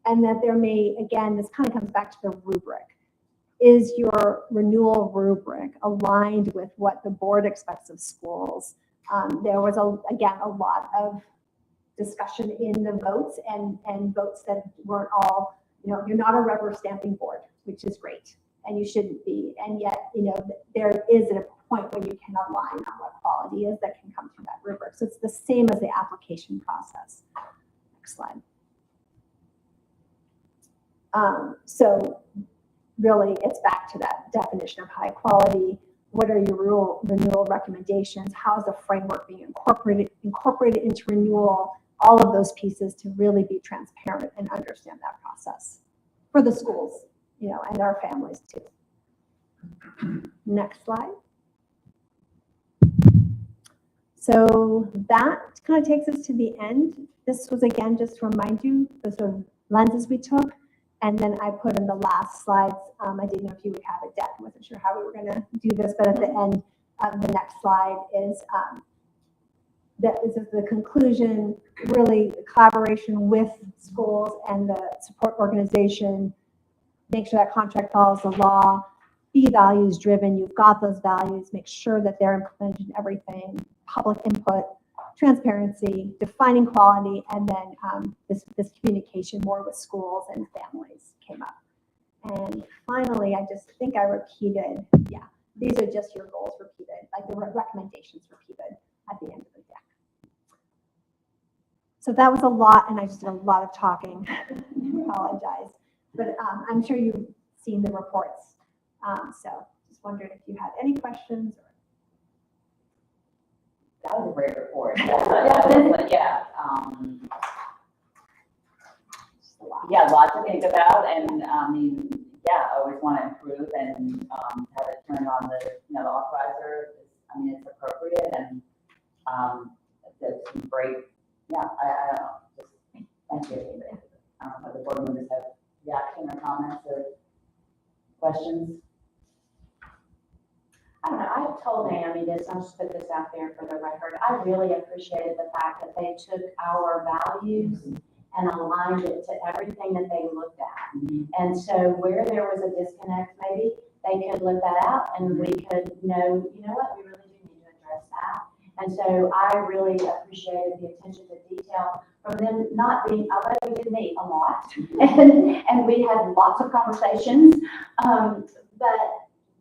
And that there may, again, this kind of comes back to the rubric. Is your renewal rubric aligned with what the board expects of schools? There was, a lot of discussion in the votes and votes that weren't all, you're not a rubber stamping board, which is great, and you shouldn't be. And yet, there is a point where you can align on what quality is that can come from that rubric. So it's the same as the application process. Next slide. So really, it's back to that definition of high quality. What are your renewal recommendations? How is the framework being incorporated into renewal? All of those pieces to really be transparent and understand that process for the schools, and our families too. Next slide. So that kind of takes us to the end. This was, again, just to remind you the sort of lenses we took. And then I put in the last slides. I didn't know if you would have a deck. I wasn't sure how we were going to do this, but at the end, the next slide is the conclusion, really collaboration with schools and the support organization. Make sure that contract follows the law. Be values driven. You've got those values. Make sure that they're implemented in everything. Public input, transparency, defining quality, and then this communication more with schools and families came up. And finally, I just think I repeated, these are just your goals repeated, like the recommendations repeated at the end of the deck. So that was a lot, and I just did a lot of talking. I apologize. But I'm sure you've seen the reports. So just wondering if you had any questions. That was a great report. Yeah. Yeah, lots to think about, and always want to improve and have it turn on the authorizer. It's appropriate, and there's some great. I don't know. Just thank you. I don't know if the board members have reaction or comments or questions. I don't know, I told Naomi this, I'll just put this out there for the record. I really appreciated the fact that they took our values and aligned it to everything that they looked at. And so where there was a disconnect, maybe they could look that out and we could know, you know what, we really do need to address that. And so I really appreciated the attention to detail from them not being, although we did meet a lot and we had lots of conversations,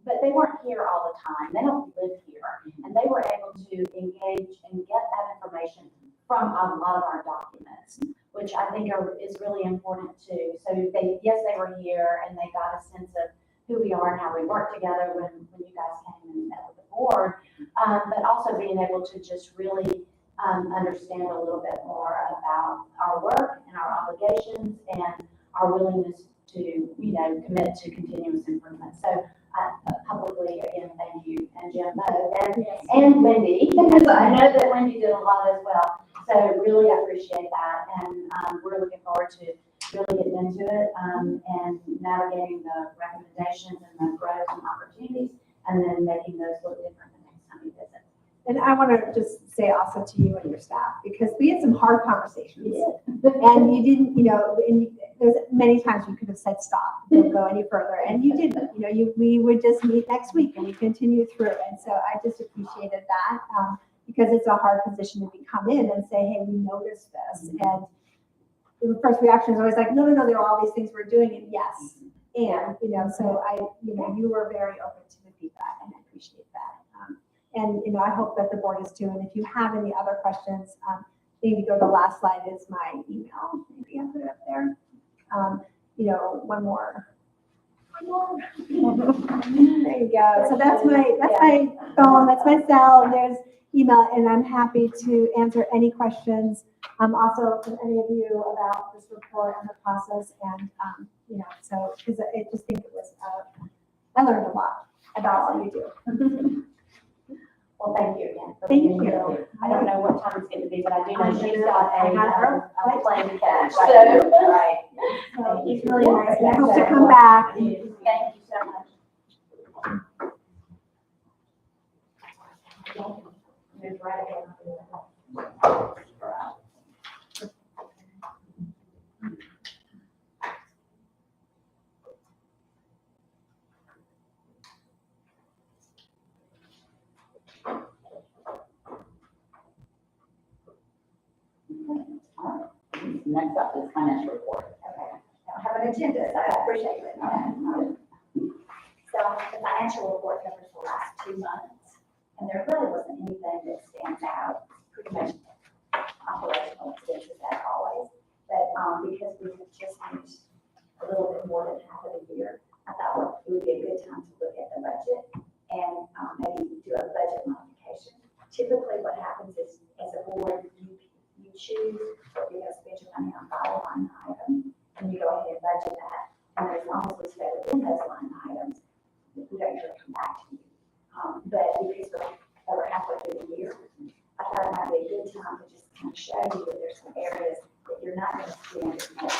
but they weren't here all the time. They don't live here. And they were able to engage and get that information from a lot of our documents, which I think is really important too. So they were here and they got a sense of who we are and how we work together when you guys came and met with the board, but also being able to just really understand a little bit more about our work and our obligations and our willingness to, commit to continuous improvement. So publicly, again, thank you, and Jim both, and Wendy, because I know that Wendy did a lot as well. So really appreciate that, and we're looking forward to really getting into it and navigating the recommendations and the growth and opportunities, and then making those look different the next time we visit. And I want to just say also to you and your staff, because we had some hard conversations, and you didn't, and there's many times you could have said stop, don't go any further, and you didn't. We would just meet next week and we continue through, and so I just appreciated that because it's a hard position to come in and say, hey, we noticed this, and the first reaction is always like, no, there are all these things we're doing, and yes, and so you were very open to the feedback, and I appreciate that. And I hope that the board is too. And if you have any other questions, maybe go to the last slide is my email. Maybe I'll put it up there. One more. There you go. So that's my phone. That's my cell. And there's email, and I'm happy to answer any questions. Also from any of you about this report and the process, and so because I just think it was. I learned a lot about all you do. Well, thank you again. Thank you. I don't know what time it's going to be, but I do know she's got I have her a plane to catch. So, Right. So it's really nice. And I hope to come back. Thank you so much. Move right ahead. Next up is financial report. Okay, I don't have an agenda, so I appreciate it. So the financial report covers the last 2 months, and there really wasn't anything that stands out, pretty much operational expenses as always. But because we have just used a little bit happens is, as a board, you choose what you're gonna spend your money on by line item, and you go ahead and budget that. And as long as we stay within those line items, we don't usually come back to you. But because we're over halfway through the year, I thought it might be a good time to just kind of show you that there's some areas that you're not gonna spend as much,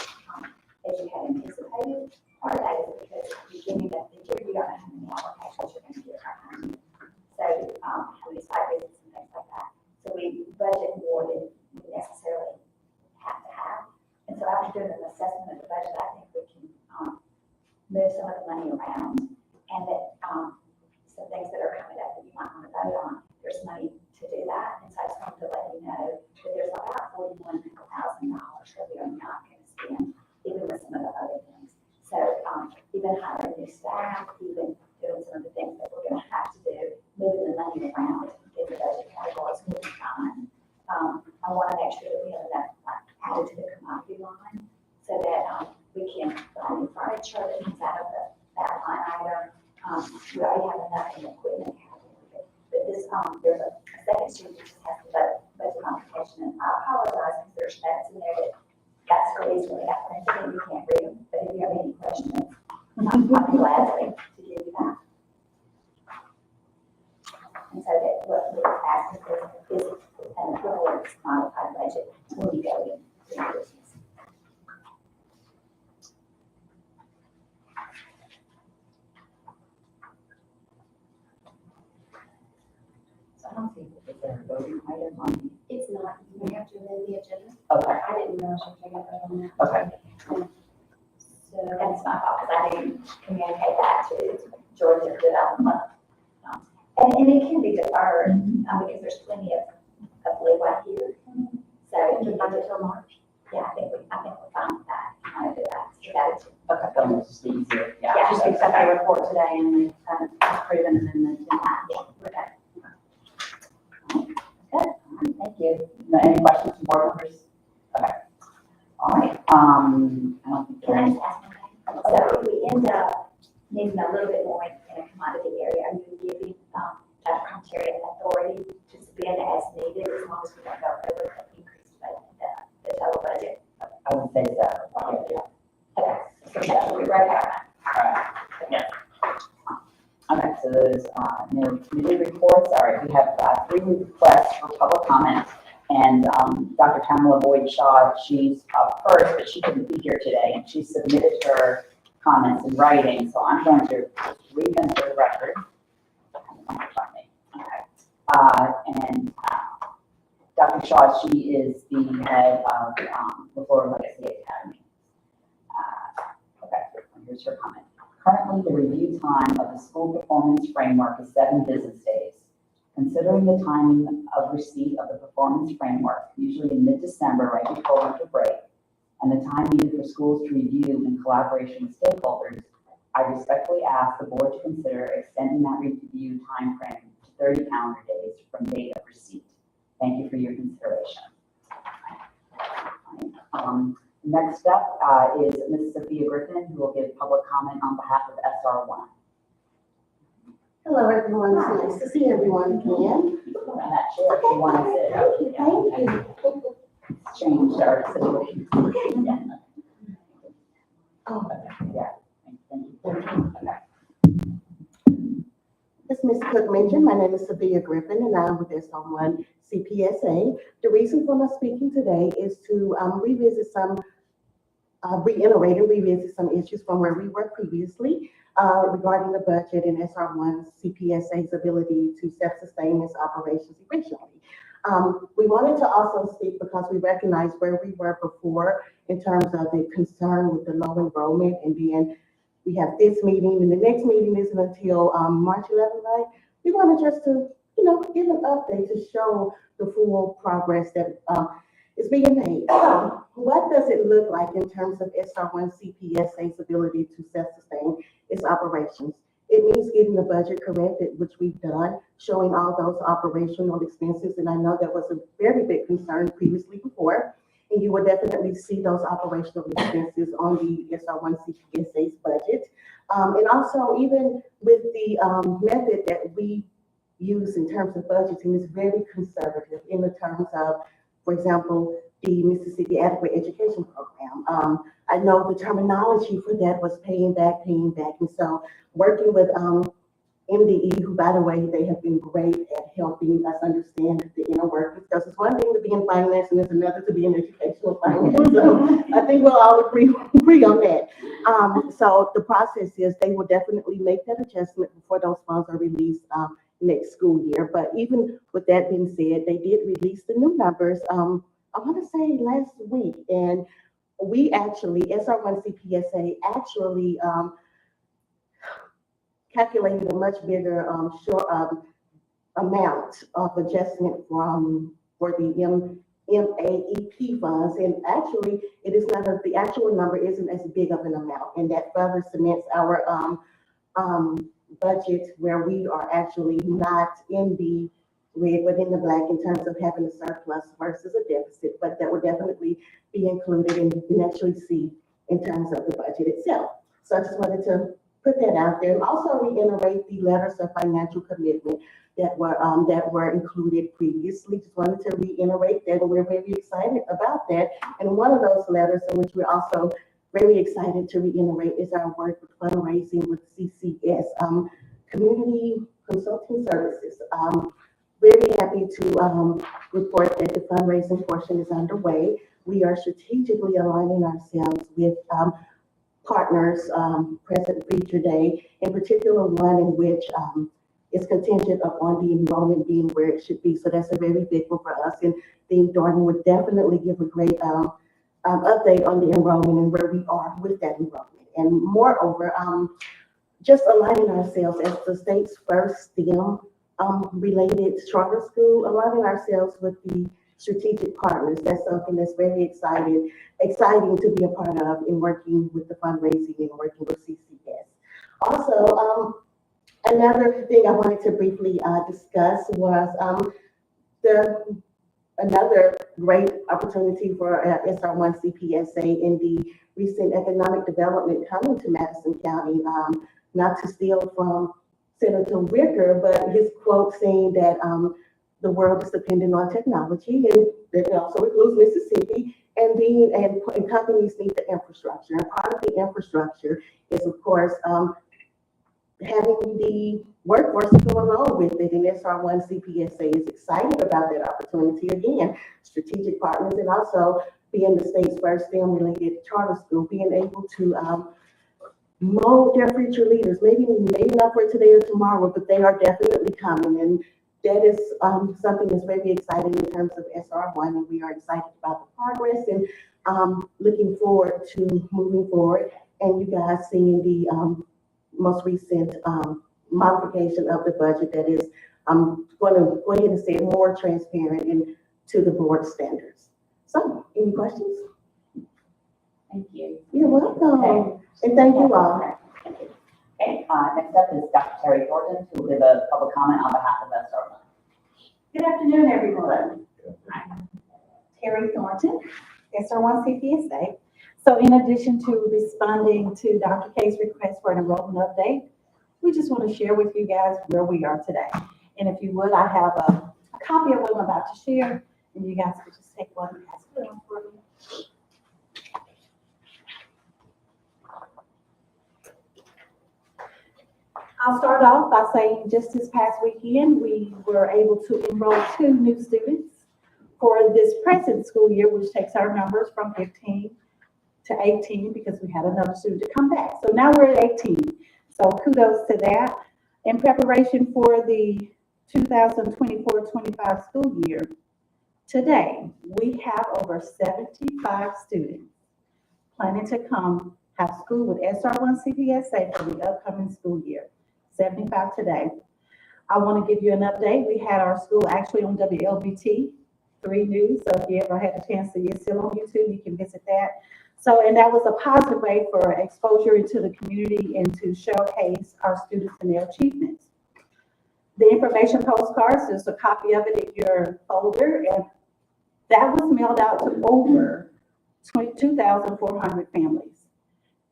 as you had anticipated. Part of that is because at the beginning of the year, you don't know how many applications you're gonna get right now. So, how many site visits and things like that. So we budget more than we necessarily have to have. And so after doing an assessment of the budget, I think we can, move some of the money around, and that, some things that are coming up that you might want to vote on, there's money to do that. And so I just wanted to let you know that there's about $41,000 that we are not going to spend, even with some of the other things. So, even hiring new staff, even doing some of the things that we're going to have to do, moving the money around in the budget categories will be fine. I want to make sure that we have enough added to the commodity line so that, we can buy new furniture that comes out of that line item. We already have enough in the equipment category. But this, there's a second sheet that just has the budget modification, and I apologize because there's notes in there that scrolls really got printed and you can't read them. But if you have any questions, I'd be glad to give you that. And so that what we're asking for is an equivalent modified budget when you go into the business. So I don't see, is there a voting item on? It's not, we have to amend the agenda. Okay, I didn't know she was going to vote on that. okay. So, That's my fault, because I didn't communicate that to Georgia Development. And it can be deferred, because there's plenty of leeway here. So, you can until March. yeah, I think we're fine with that. I want to do that. So that is- Okay, then it's just easier, yeah. Yeah, just accept the report today and we approve an amendment. Okay. Good, thank you. Any questions from board members? Okay. All right, I don't think Can there I are just ask one thing? So if we end up needing a little bit more in a commodity area, are you giving, that criteria authority to spend as needed, as long as we don't go over the increased budget, the total budget? I would say so. Yeah. Okay, so that should be right there. Okay, so there's, no committee reports. All right, we have, 3 requests for public comment. And, Dr. Tamala Boyd Shaw, she's up first, but she couldn't be here today, and she submitted her comments in writing, so I'm going to read them for the record. Okay. And, Dr. Shaw, she is the head of, the Florida Legacy Academy. Okay, here's her comment. Currently, the review time of the school performance framework is 7 business days. Considering the timing of receipt of the performance framework, usually in mid-December, right before winter break, and the time needed for schools to review in collaboration with stakeholders, I respectfully ask the board to consider extending that review timeframe to 30 calendar days from date of receipt. Thank you for your consideration. Next up is Ms. Sophia Griffin, who will give public comment on behalf of SR1. Hello, everyone. It's nice to see everyone again. And that chair, if you want to sit. Thank you. Changed our situation. Yeah. Oh, Yeah. Thank you. as Ms. Cook mentioned, my name is Sophia Griffin, and I'm with SR1 CPSA. The reason for my speaking today is to reiterate and revisit some issues from where we were previously regarding the budget and SR1 CPSA's ability to self-sustain its operations efficiently. We wanted to also speak because we recognize where we were before in terms of the concern with the low enrollment, and then we have this meeting, and the next meeting isn't until March 11th, right? We wanted just to, give an update to show the full progress that is being made. So what does it look like in terms of SR1 CPSA's ability to self-sustain its operations? It means getting the budget corrected, which we've done, showing all those operational expenses. And I know that was a very big concern previously before. And you will definitely see those operational expenses on the SR1 CPSA's budget. And also even with the method that we use in terms of budgeting is very conservative in the terms of, for example, the Mississippi Adequate Education Program. I know the terminology for that was paying back. And so working with MDE, who, by the way, they have been great at helping us understand the inner workings, because it's one thing to be in finance and it's another to be in educational finance. So I think we'll all agree on that. So the process is they will definitely make that adjustment before those funds are released next school year. But even with that being said, they did release the new numbers, I want to say last week. And we actually, SR1 CPSA actually calculated a much bigger amount of adjustment for the MAEP funds. And actually, it is not the actual number isn't as big of an amount, and that further cements our budget, where we are actually not in the red, but in the black in terms of having a surplus versus a deficit. But that would definitely be included, and you can actually see in terms of the budget itself. So I just wanted to put that out there, and also reiterate the letters of financial commitment that were included previously. Just wanted to reiterate that, and we're very excited about that. And one of those letters, in which we're also very excited to reiterate, is our work with fundraising with CCS, Community Consulting Services. Very happy to report that the fundraising portion is underway. We are strategically aligning ourselves with partners, present Feature Day, in particular one in which is contingent upon the enrollment being where it should be. So that's a very big one for us. And Dean Thornton would definitely give a great update on the enrollment and where we are with that enrollment. And moreover, just aligning ourselves as the state's first STEM related charter school, aligning ourselves with the strategic partners. That's something that's very exciting to be a part of in working with the fundraising and working with CCS. Also, another thing I wanted to briefly discuss was another great opportunity for SR1 CPSA in the recent economic development coming to Madison County. Not to steal from Senator Wicker, but his quote saying that the world is dependent on technology, and that also includes Mississippi, and companies need the infrastructure. And part of the infrastructure is, of course, having the workforce to go along with it. And SR1 CPSA is excited about that opportunity. Again, strategic partners, and also being the state's first STEM-related charter school, being able to mold their future leaders. Maybe not for today or tomorrow, but they are definitely coming. And that is something that's very exciting in terms of SR1, and we are excited about the progress and looking forward to moving forward. And you guys seeing the most recent modification of the budget that is, I'm going to go ahead and say, more transparent and to the board standards. So, any questions? Thank you. You're welcome. And thank you all. Okay, next up is Dr. Terry Thornton, who will give a public comment on behalf of SR1. Good afternoon, everyone. I'm Terry Thornton, SR1 CPSA. So in addition to responding to Dr. K's request for an enrollment update, we just want to share with you guys where we are today. And if you would, I have a copy of what I'm about to share, and you guys could just take one and pass it on for me. I'll start off by saying just this past weekend, we were able to enroll 2 new students for this present school year, which takes our numbers from 15 to 18 because we had another student to come back. So now we're at 18. So kudos to that. In preparation for the 2024-25 school year, today we have over 75 students planning to come have school with SR1 CPSA for the upcoming school year. 75 today. I want to give you an update. We had our school actually on WLBT 3 News. So if you ever had a chance to, it's still on YouTube, you can visit that. So, and that was a positive way for exposure into the community and to showcase our students and their achievements. The information postcards, there's a copy of it in your folder, and that was mailed out to over 22,400 families.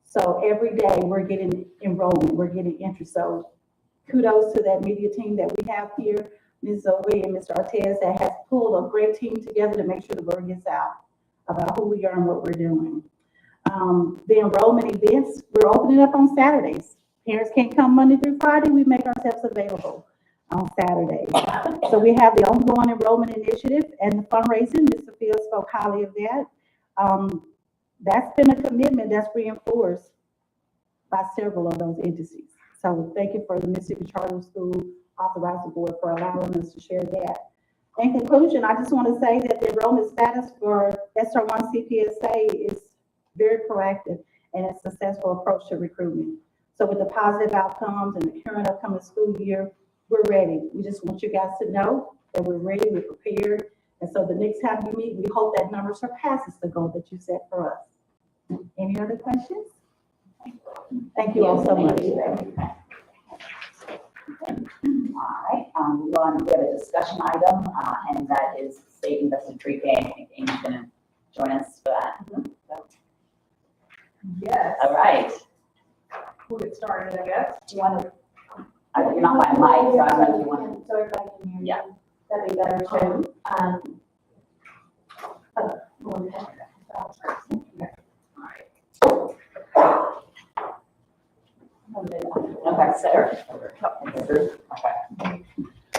So every day we're getting enrollment, we're getting interest. So kudos to that media team that we have here, Ms. Zoe and Mr. Artez, that has pulled a great team together to make sure the word gets out about who we are and what we're doing. The enrollment events, we're opening up on Saturdays. Parents can't come Monday through Friday, we make ourselves available on Saturdays. So we have the ongoing enrollment initiative and the fundraising. Mr. Fields spoke highly of that. That's been a commitment that's reinforced by several of those entities. So thank you for the Mississippi Charter School Authorizing Board for allowing us to share that. In conclusion, I just want to say that the enrollment status for SR1 CPSA is very proactive and a successful approach to recruitment. So with the positive outcomes and the current upcoming school year, we're ready. We just want you guys to know that we're ready, we're prepared. And so the next time you meet, we hope that number surpasses the goal that you set for us. Any other questions? Thank you all so much. All right, we have a discussion item, and that is state invested pre-K. I think Amy's gonna join us for that. Yes, All right, we'll get started, I guess. do you want to, you're not by mic, so I don't know if you want to. So everybody can hear you. Yeah. That'd be better too. Okay, Sarah. Okay.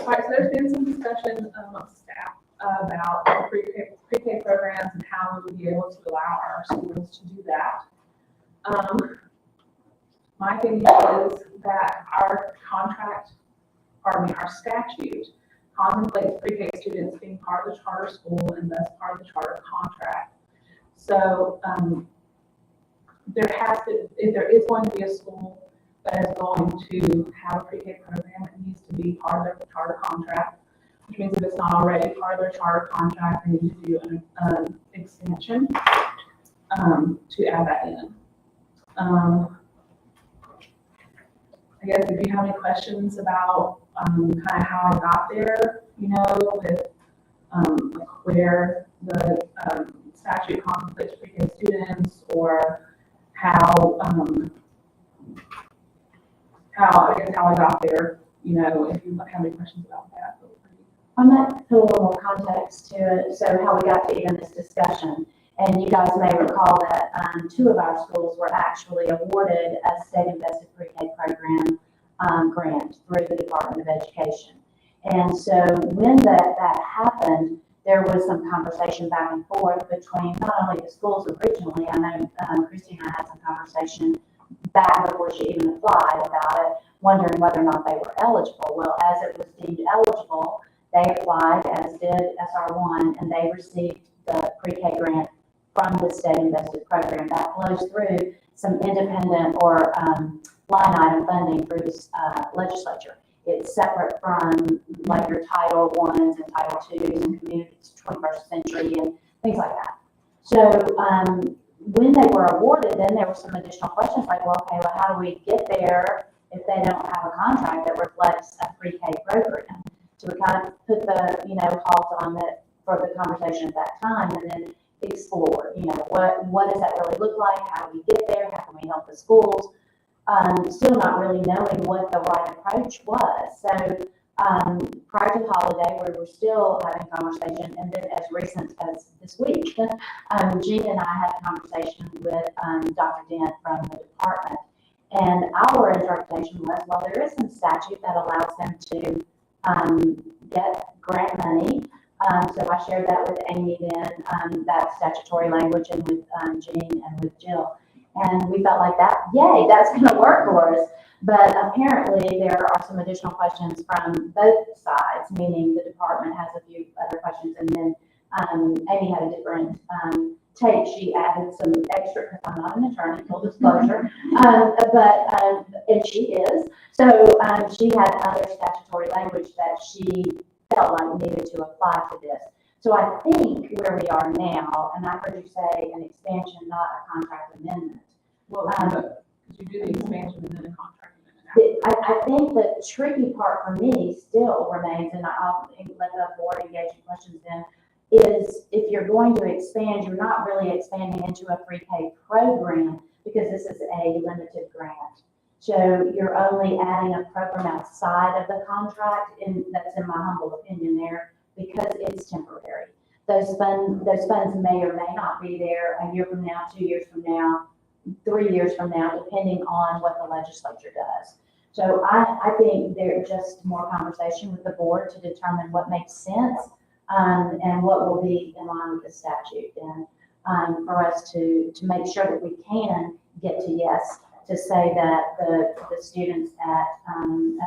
All right, so there's been some discussion amongst staff about pre-K programs and how we would be able to allow our schools to do that. My opinion is that our statute contemplates pre-K students being part of the charter school and thus part of the charter contract. So if there is going to be a school that is going to have a pre-K program, it needs to be part of their charter contract, which means if it's not already part of their charter contract, they need to do an extension to add that in. I guess if you have any questions about kind of how I got there, with like where the statute contemplates pre-K students, or how I got there, if you have any questions about that. I might put a little more context to it, so how we got to even this discussion. And you guys may recall that 2 of our schools were actually awarded a state invested pre-K program grant through the Department of Education. And so when that happened, there was some conversation back and forth between not only the schools originally. I know Christy and I had some conversation back before she even applied about it, wondering whether or not they were eligible. Well, as it was deemed eligible, they applied, as did SR1, and they received the pre-K grant from the state invested program. That flows through some independent or line item funding through this legislature. It's separate from like your Title I's and Title II's and Communities 21st Century and things like that. So when they were awarded, then there were some additional questions like, well, okay, well, how do we get there if they don't have a contract that reflects a pre-K program? So we kind of put the halt on it for the conversation at that time, and then explore, what does that really look like? How do we get there? How can we help the schools? Still not really knowing what the right approach was. So prior to the holiday, we were still having conversation, and then as recent as this week, Jean and I had a conversation with Dr. Dent from the department, and our interpretation was, well, there is some statute that allows them to get grant money. So I shared that with Amy then, that statutory language, and with Jean and with Jill. And we felt like that, yay, that's going to work for us. But apparently there are some additional questions from both sides, meaning the department has a few other questions, and then Amy had a different take. She added some extra, because I'm not an attorney, full disclosure, and she is. So she had other statutory language that she felt like needed to apply to this. So I think where we are now, and I heard you say an expansion, not a contract amendment. Well, because you do the expansion and then a contract amendment. I think the tricky part for me still remains, and I'll let the board engage in questions then, is if you're going to expand, you're not really expanding into a pre-K program, because this is a limited grant. So you're only adding a program outside of the contract, and that's in my humble opinion there, because it's temporary. Those funds may or may not be there a year from now, 2 years from now, 3 years from now, depending on what the legislature does. So I think there's just more conversation with the board to determine what makes sense, and what will be in line with the statute. And for us to make sure that we can get to yes, to say that the students at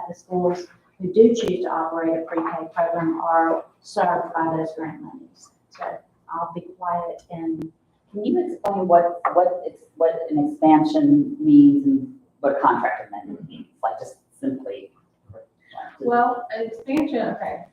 the schools who do choose to operate a pre-K program are served by those grant monies. So I'll be quiet and. Can you explain what an expansion means and what a contract amendment means? Like just simply. Well, an expansion, okay.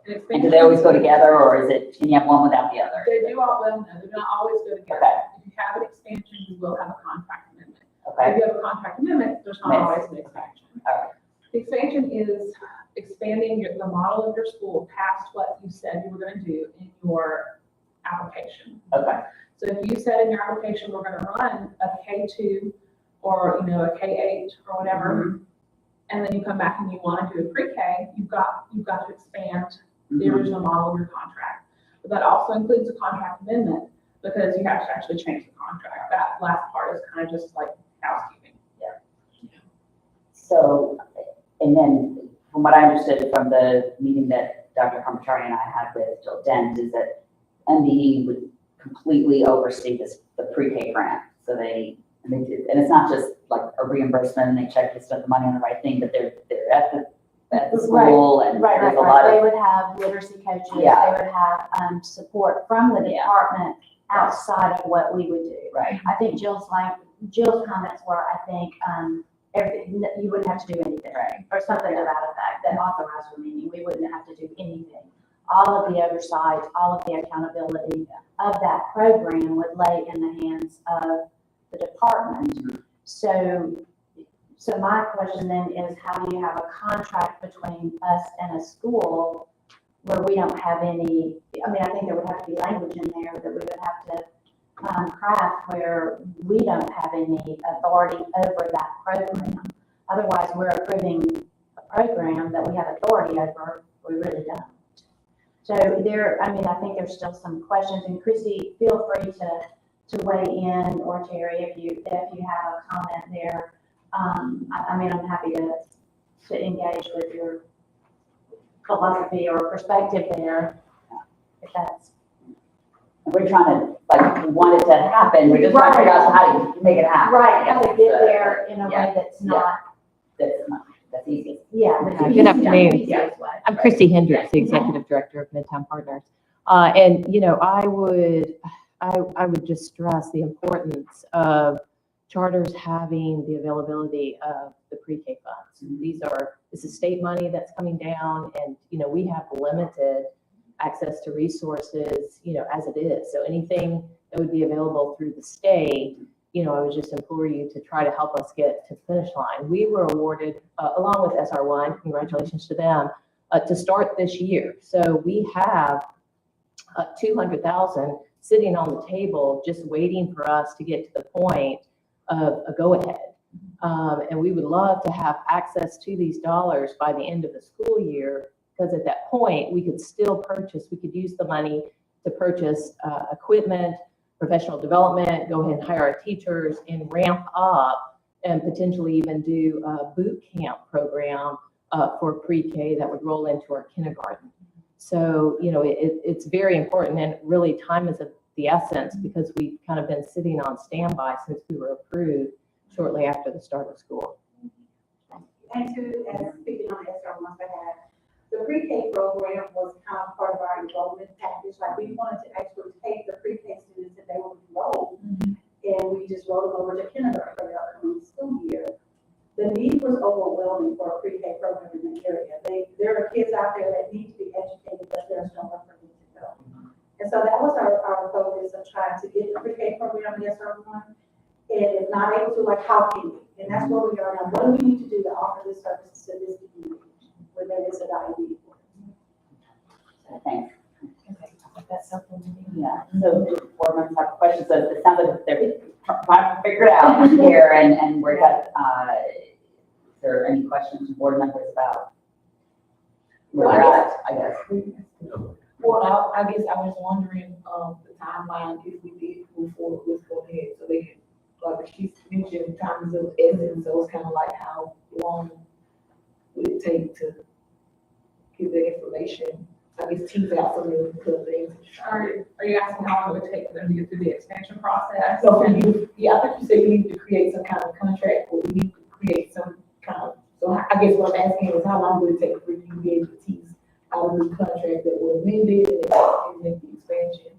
An And expansion. do they always go together, or is it, can you have one without the other? They do all, well, no, they don't always go together. Okay. If you have an expansion, you will have a contract amendment. Okay, If you have a contract amendment, there's not Yes. always an expansion. all right, The expansion is expanding the model of your school past what you said you were gonna do in your application. okay, So if you said in your application, we're gonna run a K2 or, a K8 or whatever, and then you come back and you wanna do a pre-K, you've got to expand the Mhm. original model of your contract. But that also includes a contract amendment, because you have to actually change the contract. That last part is kind of just like housekeeping. So, and then from what I understood from the meeting that Dr. Harmachari and I had with Jill Dent is that MDE would completely oversee the pre-K grant. So they do, and it's not just like a reimbursement and they check they spent the money on the right thing, but they're at the school and Right. there's a lot They of, would have literacy coaches, they would Yeah. have, support from the Yeah. department outside of what we would do. right, I think Jill's comments were, I think, everything, you wouldn't have to do anything, right, or something to that effect, that authorized the meeting, we wouldn't have to do anything. All of the oversight, all of the accountability of that program would lay in the hands of the department. So my question then is, how do you have a contract between us and a school where we don't have any, I think there would have to be language in there that we would have to craft where we don't have any authority over that program. Otherwise, we're approving a program that we have authority over, we really don't. So I think there's still some questions, and Chrissy, feel free to weigh in, or Terry, if you have a comment there. I'm happy to engage with your philosophy or perspective there, if that's. we're trying to, we want it to happen, we're just trying to figure out how to make it happen. Right, how to That's, get there in a way yeah, that's not, That's easy. that's Good easy, afternoon. easiest way. I'm Christy Hendricks, the Executive Director of Midtown Partners. And, I would just stress the importance of charters having the availability of the pre-K funds. This is state money that's coming down, and, we have limited access to resources, as it is. So anything that would be available through the state, I would just implore you to try to help us get to the finish line. We were awarded, along with SR1, congratulations to them, to start this year. So we have $200,000 sitting on the table, just waiting for us to get to the point of a go-ahead. And we would love to have access to these dollars by the end of the school year, because at that point, we could use the money to purchase equipment, professional development, go ahead and hire our teachers and ramp up, and potentially even do a boot camp program for pre-K that would roll into our kindergarten. So, it's very important, and really time is of the essence, because we've kind of been sitting on standby since we were approved shortly after the start of school. And speaking on SR1's behalf, the pre-K program was kind of part of our enrollment package. Like, we wanted to actually take the pre-K students that they were enrolled, and we just rolled them over to kindergarten for the upcoming school year. The need was overwhelming for a pre-K program in the area. There are kids out there that need to be educated, but there's nowhere for them to go. And so that was our focus of trying to get the pre-K program in SR1. And if not able to, like, how can we? And that's where we are now. What do we need to do to offer this service to this community when there is a diabetes? Thanks. That's something to do. Yeah, so board members have questions, so it sounds like they're trying to figure it out here, and we're got, there any questions from board members about where we're at, I guess? Well, I guess I was wondering, the timeline, if we did move forward with go ahead, so they could, like she mentioned, times of essence, so it's kind of like how long would it take to get the information? I guess tease out some of the things. Are you asking how long it would take for them to get through the expansion process? So for you, yeah, I think you said you need to create some kind of contract, or you need to create some kind of, so I guess what I'm asking is how long would it take for you to be able to tease out of the contract that will amend it and make the expansion?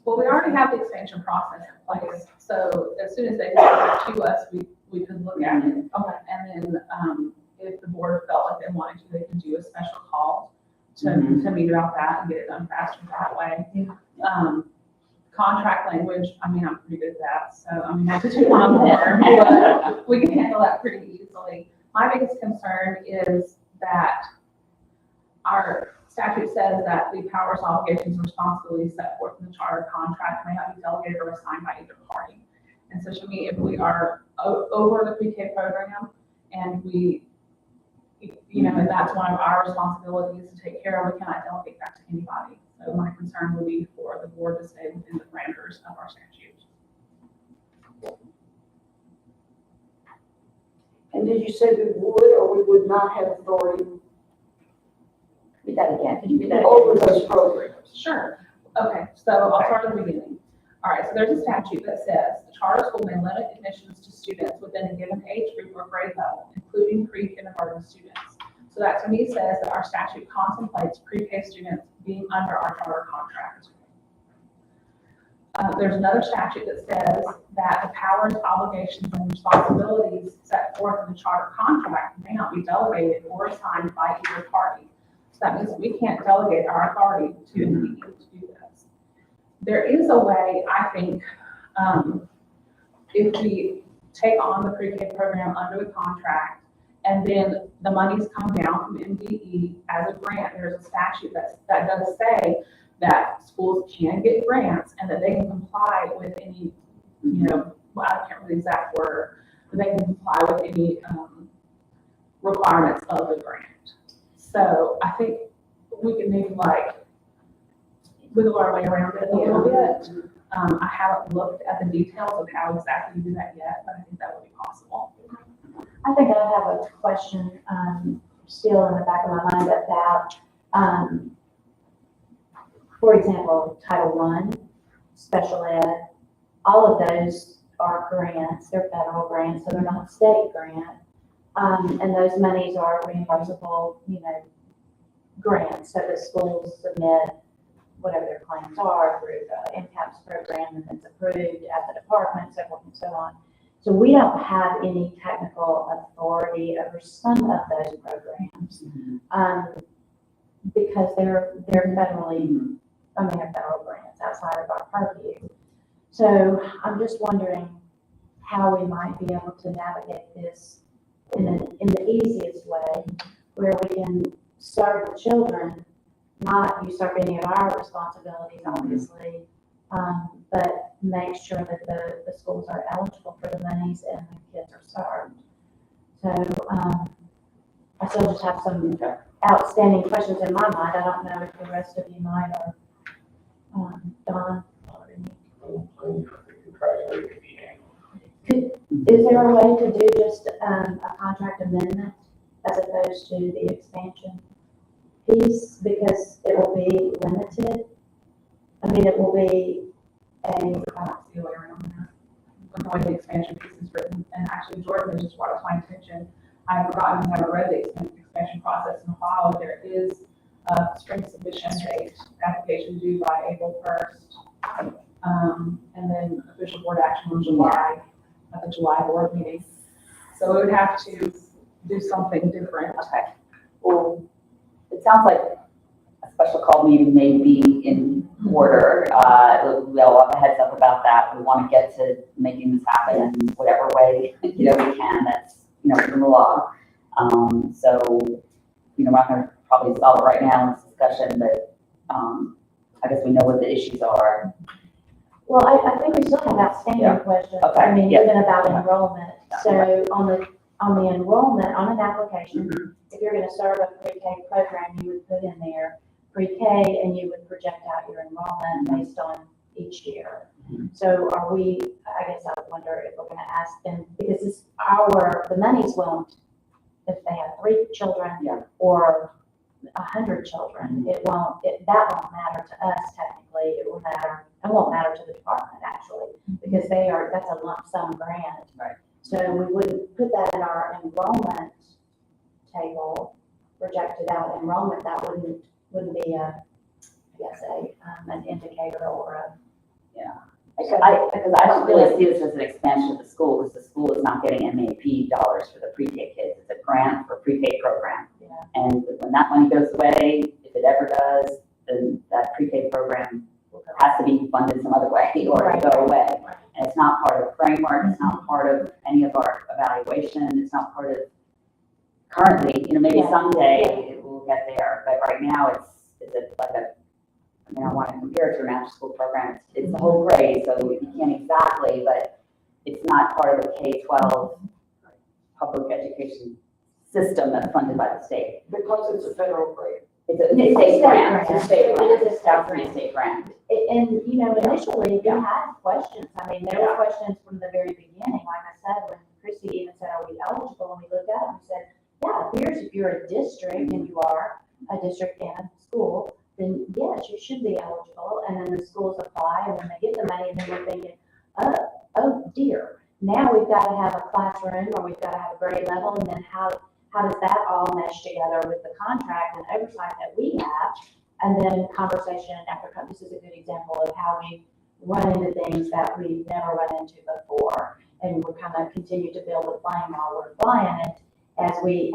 Well, we already have the expansion process in place, so as soon as they send it to us, we could look at it. Okay. And then, if the board felt like they wanted to, they could do a special call to meet about that and get it done faster that way. Contract language, I mean, I'm pretty good at that, so I mean, I could do one more, but we can handle that pretty easily. My biggest concern is that our statute says that the powers, obligations, and responsibilities set forth in the charter contract may not be delegated or assigned by either party. And so to me, if we are over the pre-K program and we, you know, and that's one of our responsibilities to take care of, we cannot delegate that to anybody. So my concern would be for the board to stay within the parameters of our statute. And did you say we would or we would not have authority Read that again. Could you read that over again? those programs? Sure. Okay, so I'll start at the beginning. All right, so there's a statute that says the charter school may limit admissions to students within a given age group or grade level, including pre-kindergarten students. So that to me says that our statute contemplates pre-K students being under our charter contract. There's another statute that says that the powers, obligations, and responsibilities set forth in the charter contract may not be delegated or assigned by either party. So that means we can't delegate our authority to MDE to do this. There is a way, I think, if we take on the pre-K program under the contract, and then the monies come down from MDE as a grant, there's a statute that does say that schools can get grants and that they can comply with any, you know, well, I can't remember the exact word, but they can comply with any requirements of the grant. So I think we can maybe like wiggle our way around it a little bit. I haven't looked at the details of how exactly you do that yet, but I think that would be possible. I think I have a question, still in the back of my mind about, for example, Title I, special ed, all of those are grants, they're federal grants, so they're not state grant. And those monies are reimbursable, you know, grants, so the schools submit whatever their claims are through the MCAPS program, and it's approved at the department, so forth and so on. So we don't have any technical authority over some of those programs, because they're federally, they're federal grants outside of our purview. So I'm just wondering how we might be able to navigate this in the easiest way, where we can serve the children, not usurp any of our responsibilities, obviously, but make sure that the schools are eligible for the monies and the kids are served. So I still just have some outstanding questions in my mind. I don't know if the rest of you might, or Don. Is there a way to do just a contract amendment as opposed to the expansion piece? Because it will be limited. I mean, it will be I don't see a way around that. With the way the expansion piece is written, and actually Jordan has just brought it to my attention. I had forgotten, I haven't read the expansion process in a while. There is a spring submission date, application due by April 1st. And then official board action in July, at the July board meeting. So we would have to do something different. Okay. Well, it sounds like a special call meeting may be in order. We'll have a heads up about that. We want to get to making this happen in whatever way, we can. That's, within the law. So, we're not going to probably solve it right now in this discussion, but I guess we know what the issues are. Well, I think we still have outstanding questions. Okay, I mean, yeah. even about enrollment. So on on the enrollment, on an application, if you're gonna serve a pre-K program, you would put in there pre-K and you would project out your enrollment based on each year. So are we, I guess I wonder if we're gonna ask them, because it's the monies won't, if they have 3 children or 100 children, that won't matter to us technically, it won't matter to the department actually, because that's a lump sum grant. Right. So we wouldn't put that in our enrollment table, projected out enrollment, that wouldn't be an indicator or Because I don't really see this as an expansion of the school, because the school is not getting MAP dollars for the pre-K kids. It's a grant for pre-K program. Yeah. And when that money goes away, if it ever does, then that pre-K program has to be funded some other way or Right. go away. And it's not part of the framework, it's not part of any of our evaluation, it's not part of, currently, maybe Yeah. someday it will get there, but right now I want to compare it to an after-school program. It's the whole grade, so you can't exactly, but it's not part of the K-12 public education system that's funded by the state. Because it's a federal grant. It's a state grant. It's a state grant. It is a state California state grant. And, initially, we had questions. I mean, there were questions from the very beginning. Like I said, when Chrissy even said, are we eligible? And we looked at it and we said, yeah, it appears if you're a district and you are a district and a school, then yes, you should be eligible. And then the schools apply and then they get the money and then we're thinking, oh dear, now we've got to have a classroom or we've got to have a grade level. And then how does that all mesh together with the contract and oversight that we have? And then conversation after, this is a good example of how we run into things that we've never run into before. And we're kind of continue to build a plane while we're flying it as we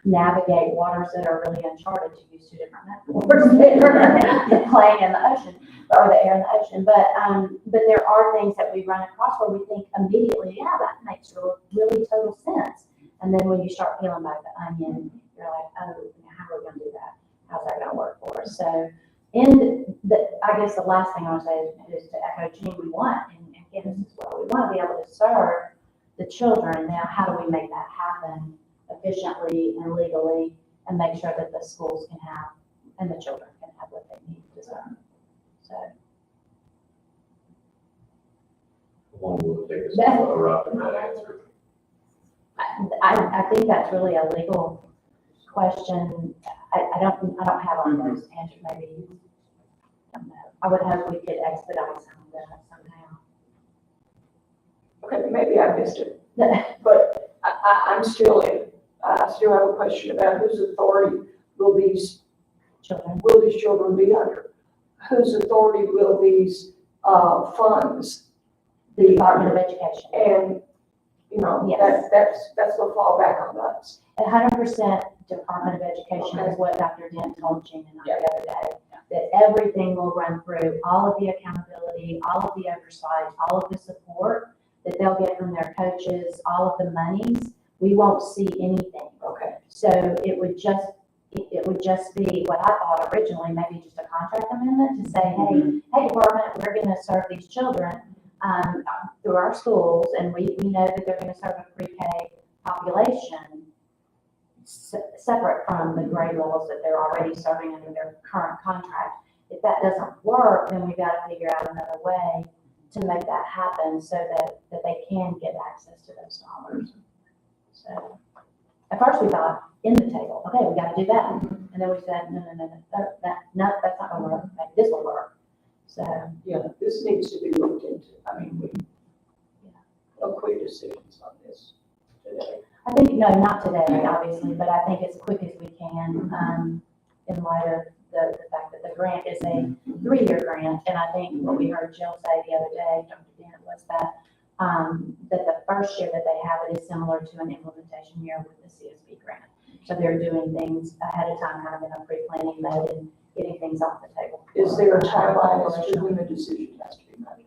navigate waters that are really uncharted, to use 2 different metaphors, the plane and the ocean, or the air and the ocean. But there are things that we run across where we think immediately, yeah, that makes really total sense. And then when you start peeling back the onion, you're like, oh, how are we going to do that? How's that going to work for us? So, I guess the last thing I want to say is to echo Jean, we want, and again, this is what we want to be able to serve the children. Now, how do we make that happen efficiently and legally and make sure that the schools can have, and the children can have what they need to serve? So. One will take us a route in that answer. I think that's really a legal question. I don't have all those answers. Maybe, I don't know. I would hope we could expedite some of that somehow. Okay, maybe I missed it, but I still have a question about whose authority will these children be under? Whose authority will these funds The Department of Education. And, Yes. that's what fall back on us. 100% Department of Education is what Dr. Dent told Jean and I the other day. That everything will run through, all of the accountability, all of the oversight, all of the support that they'll get from their coaches, all of the monies. We won't see anything. Okay. So it would just be what I thought originally, maybe just a contract amendment to say, hey department, we're going to serve these children through our schools, and we know that they're going to serve a pre-K population separate from the grade levels that they're already serving under their current contract. If that doesn't work, then we've got to figure out another way to make that happen so that they can get access to those dollars. So at first we thought in the table, okay, we got to do that. And then we said, no, that's not going to work. This will work. So. Yeah, this needs to be looked into. I mean, no quick decisions on this today. I think, no, not today, obviously, but I think as quick as we can, in light of the fact that the grant is a 3-year grant. And I think what we heard Jill say the other day, Dr. Dent, was that the first year that they have it is similar to an implementation year with the CSB grant. So they're doing things ahead of time, kind of in a pre-planning mode and getting things off the table. Is there a timeline as to when the decision has to be made?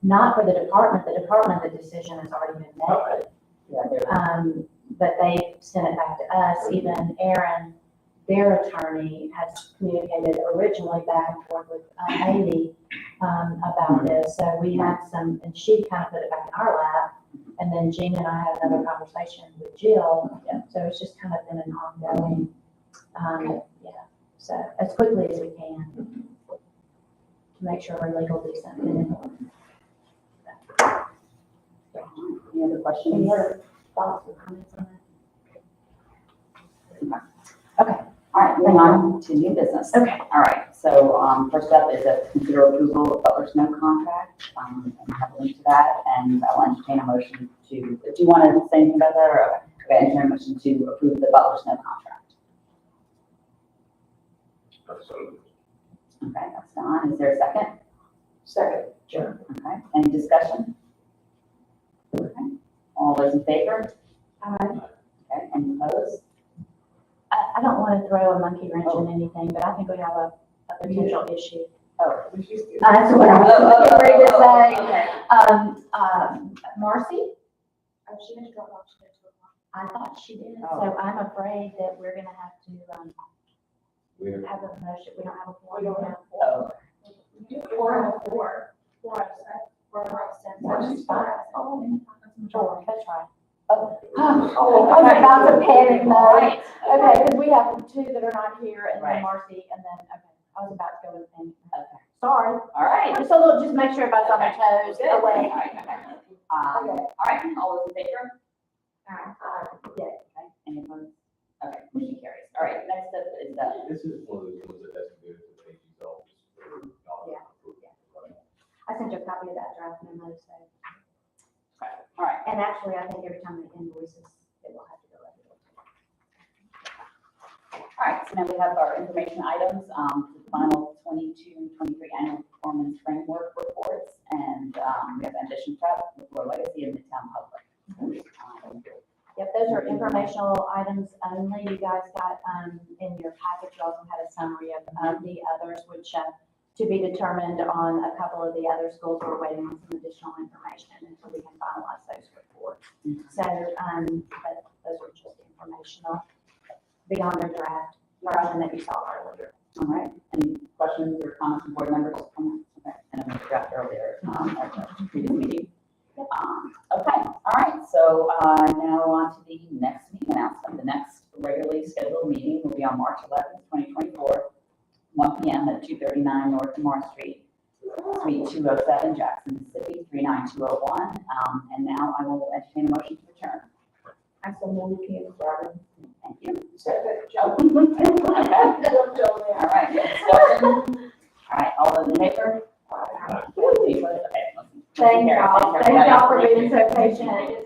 Not for the department. The department, the decision has already been made. But they sent it back to us. Even Aaron, their attorney, has communicated originally back and forth with Amy about this. So we had some, and she kind of put it back in our lap And then Gina and I had another conversation with Jill, so it's just kind of been an ongoing, yeah, so as quickly as we can to make sure we're legal decent. Any other questions? Any other thoughts or comments on that? Okay, all right, moving on to new business. Okay. All right, so, first up is a consider approval of Butler Snow contract, and I have a link to that, and I'll entertain a motion to, do you want to say anything about that, or, okay, entertain a motion to approve the Butler Snow contract? Okay, that's Don, is there a second? Second. Sure. Okay, any discussion? Okay, all those in favor? Okay, any opposed? I don't want to throw a monkey wrench in anything, but I think we have a potential issue. Oh. That's what I was getting ready to say. Okay. Marcy, Oh, she had to drop off, she had to go. I thought she did, Oh. so I'm afraid that we're gonna have to, We're, have a motion, we don't have a We form. don't have Oh, four. Marcy's fine. Oh, that's right. oh. Oh, I was about to panic mode. Right. Okay, because we have two that are not here, and Right. then Marcy, and then, okay, I was about to go in panic. Okay. Sorry, All right. just a little, just make sure everybody's on their Okay. toes, Good. All away. right, okay. All right, all those in favor? Yeah. Okay, any opposed? Okay, motion carries. All right, next up is the, this is one of those ones that has to go to the AG's office for Yeah. I sent you a copy of that draft memo, so, all right, and actually, I think every time they invoices, it will have to go over. all right, so now we have our information items, the final 22-23 annual performance framework reports, and, we have ambition prep, before legacy, and midtown public. Yep, those are informational items only. You guys got, in your package, you also had a summary of, the others, which, to be determined on a couple of the other schools. We're waiting on some additional information until we can finalize those reports. So, but those are just informational beyond the draft version that you saw earlier. All right, any questions or comments from board members? Okay, and I made a draft earlier, at the previous meeting. Okay, all right, so, now on to the next meeting announcement. The next regularly scheduled meeting will be on March 11th, 2024, 1 p.m. at 239 North Lamar Street, Suite 207, Jackson, Mississippi, 39201. And now I will entertain a motion to adjourn. I so move Ken Robin. Thank you. Second. Okay. All right, discussion. All right, all those in favor? Okay. Thank y'all for being so patient.